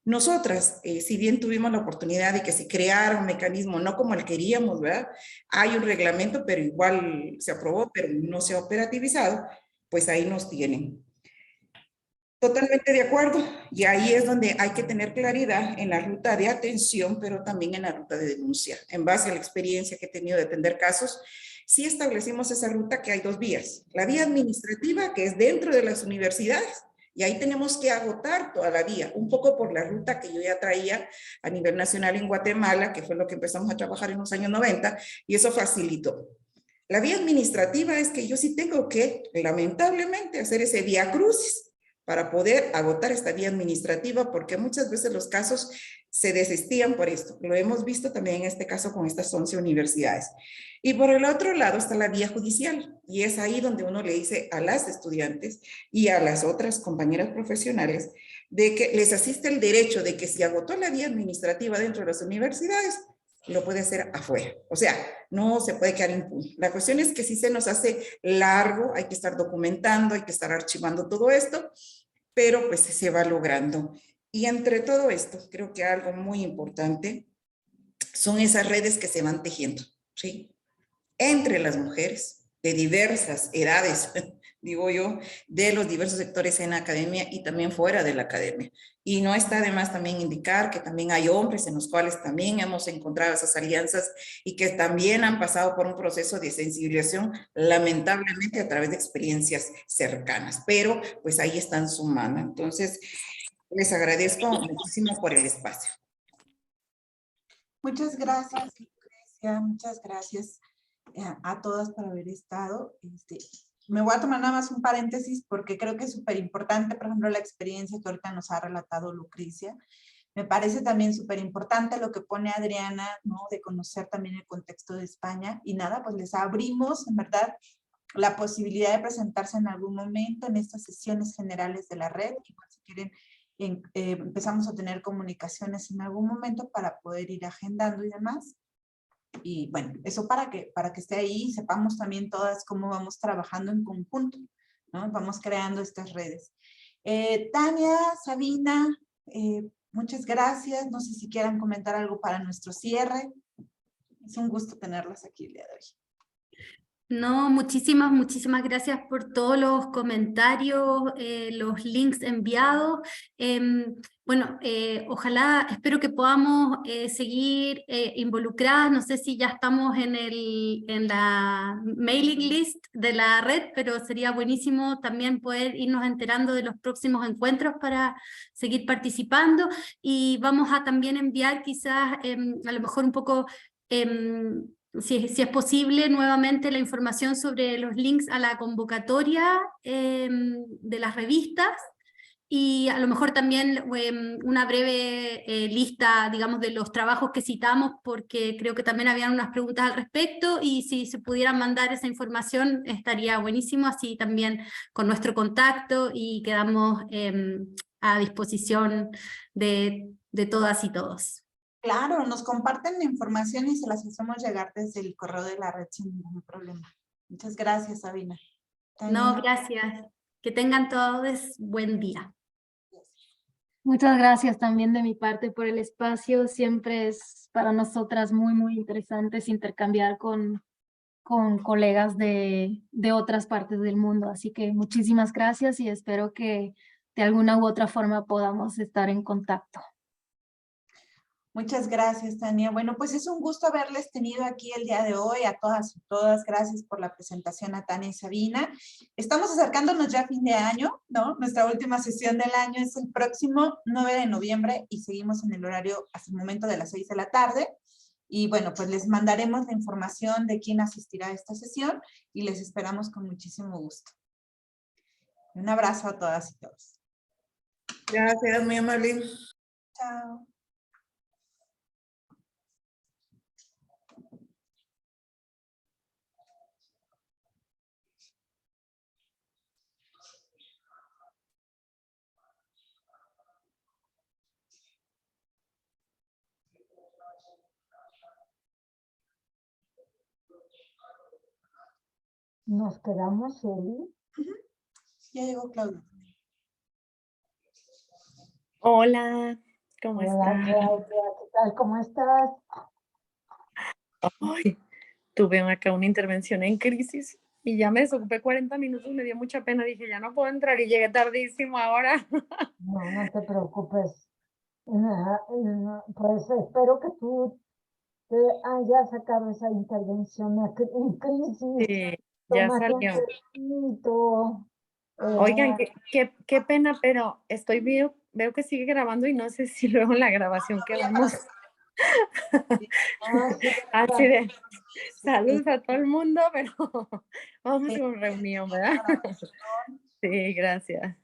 Nosotras, si bien tuvimos la oportunidad de que se creara un mecanismo, no como el queríamos, ¿verdad? Hay un reglamento, pero igual se aprobó, pero no se ha operativizado, pues ahí nos tienen. Totalmente de acuerdo, y ahí es donde hay que tener claridad en la ruta de atención, pero también en la ruta de denuncia. En base a la experiencia que he tenido de atender casos, sí establecimos esa ruta que hay dos vías. La vía administrativa, que es dentro de las universidades, y ahí tenemos que agotar toda la vía, un poco por la ruta que yo ya traía a nivel nacional en Guatemala, que fue lo que empezamos a trabajar en los años 90, y eso facilitó. La vía administrativa es que yo sí tengo que, lamentablemente, hacer ese vía crucis para poder agotar esta vía administrativa, porque muchas veces los casos se desestían por esto. Lo hemos visto también en este caso con estas 11 universidades. Y por el otro lado está la vía judicial, y es ahí donde uno le dice a las estudiantes y a las otras compañeras profesionales de que les asiste el derecho de que si agotó la vía administrativa dentro de las universidades, lo puede hacer afuera. O sea, no se puede quedar impune. La cuestión es que si se nos hace largo, hay que estar documentando, hay que estar archivando todo esto, pero pues se va logrando. Y entre todo esto, creo que algo muy importante son esas redes que se van tejiendo, ¿sí? Entre las mujeres de diversas edades, digo yo, de los diversos sectores en la academia y también fuera de la academia. Y no está de más también indicar que también hay hombres en los cuales también hemos encontrado esas alianzas y que también han pasado por un proceso de sensibilización, lamentablemente a través de experiencias cercanas, pero pues ahí están sumando. Entonces, les agradezco muchísimo por el espacio. Muchas gracias, Lucrecia, muchas gracias a todas por haber estado. Me voy a tomar nada más un paréntesis porque creo que es súper importante, por ejemplo, la experiencia que ahorita nos ha relatado Lucrecia. Me parece también súper importante lo que pone Adriana, ¿no? De conocer también el contexto de España. Y nada, pues les abrimos, en verdad, la posibilidad de presentarse en algún momento en estas sesiones generales de la red. Igual si quieren, empezamos a tener comunicaciones en algún momento para poder ir agendando y demás. Y bueno, eso para que esté ahí y sepamos también todas cómo vamos trabajando en conjunto, ¿no? Vamos creando estas redes. Tania, Sabina, muchas gracias. No sé si quieran comentar algo para nuestro cierre. Es un gusto tenerlas aquí el día de hoy. No, muchísimas gracias por todos los comentarios, los links enviados. Bueno, ojalá, espero que podamos seguir involucradas. No sé si ya estamos en la mailing list de la red, pero sería buenísimo también poder irnos enterando de los próximos encuentros para seguir participando. Y vamos a también enviar quizás a lo mejor un poco... Si es posible, nuevamente la información sobre los links a la convocatoria de las revistas y a lo mejor también una breve lista, digamos, de los trabajos que citamos, porque creo que también habían unas preguntas al respecto y si se pudieran mandar esa información estaría buenísimo, así también con nuestro contacto y quedamos a disposición de todas y todos. Claro, nos comparten la información y se las hacemos llegar desde el correo de la red sin ningún problema. Muchas gracias, Sabina. No, gracias. Que tengan todos buen día. Muchas gracias también de mi parte por el espacio. Siempre es para nosotras muy interesante intercambiar con con colegas de otras partes del mundo. Así que muchísimas gracias y espero que de alguna u otra forma podamos estar en contacto. Muchas gracias, Tania. Bueno, pues es un gusto haberles tenido aquí el día de hoy, a todas y todas. Gracias por la presentación a Tania y Sabina. Estamos acercándonos ya a fin de año, ¿no? Nuestra última sesión del año es el próximo 9 de noviembre y seguimos en el horario hasta el momento de las 6 de la tarde. Y bueno, pues les mandaremos la información de quién asistirá a esta sesión y les esperamos con muchísimo gusto. Un abrazo a todas y todos. Gracias, muy amable. Chao. Nos quedamos, Eli. Ya llegó Claudia. Hola, ¿cómo Hola, estás? Claudia, ¿qué tal? ¿Cómo estás? Ay, tuve acá una intervención en crisis y ya me desocupé 40 minutos, me dio mucha pena, dije, ya no puedo entrar y llegué tardísimo ahora. No, no te preocupes. Pues espero que tú te hayas sacado esa intervención en crisis. Sí, ya Tómate un salió. tecito. Oigan, qué pena, pero veo que sigue grabando y no sé si luego en la grabación quedamos Sí, así de saludos a todo el mundo, pero vamos con reunión, ¿verdad? Sí, gracias.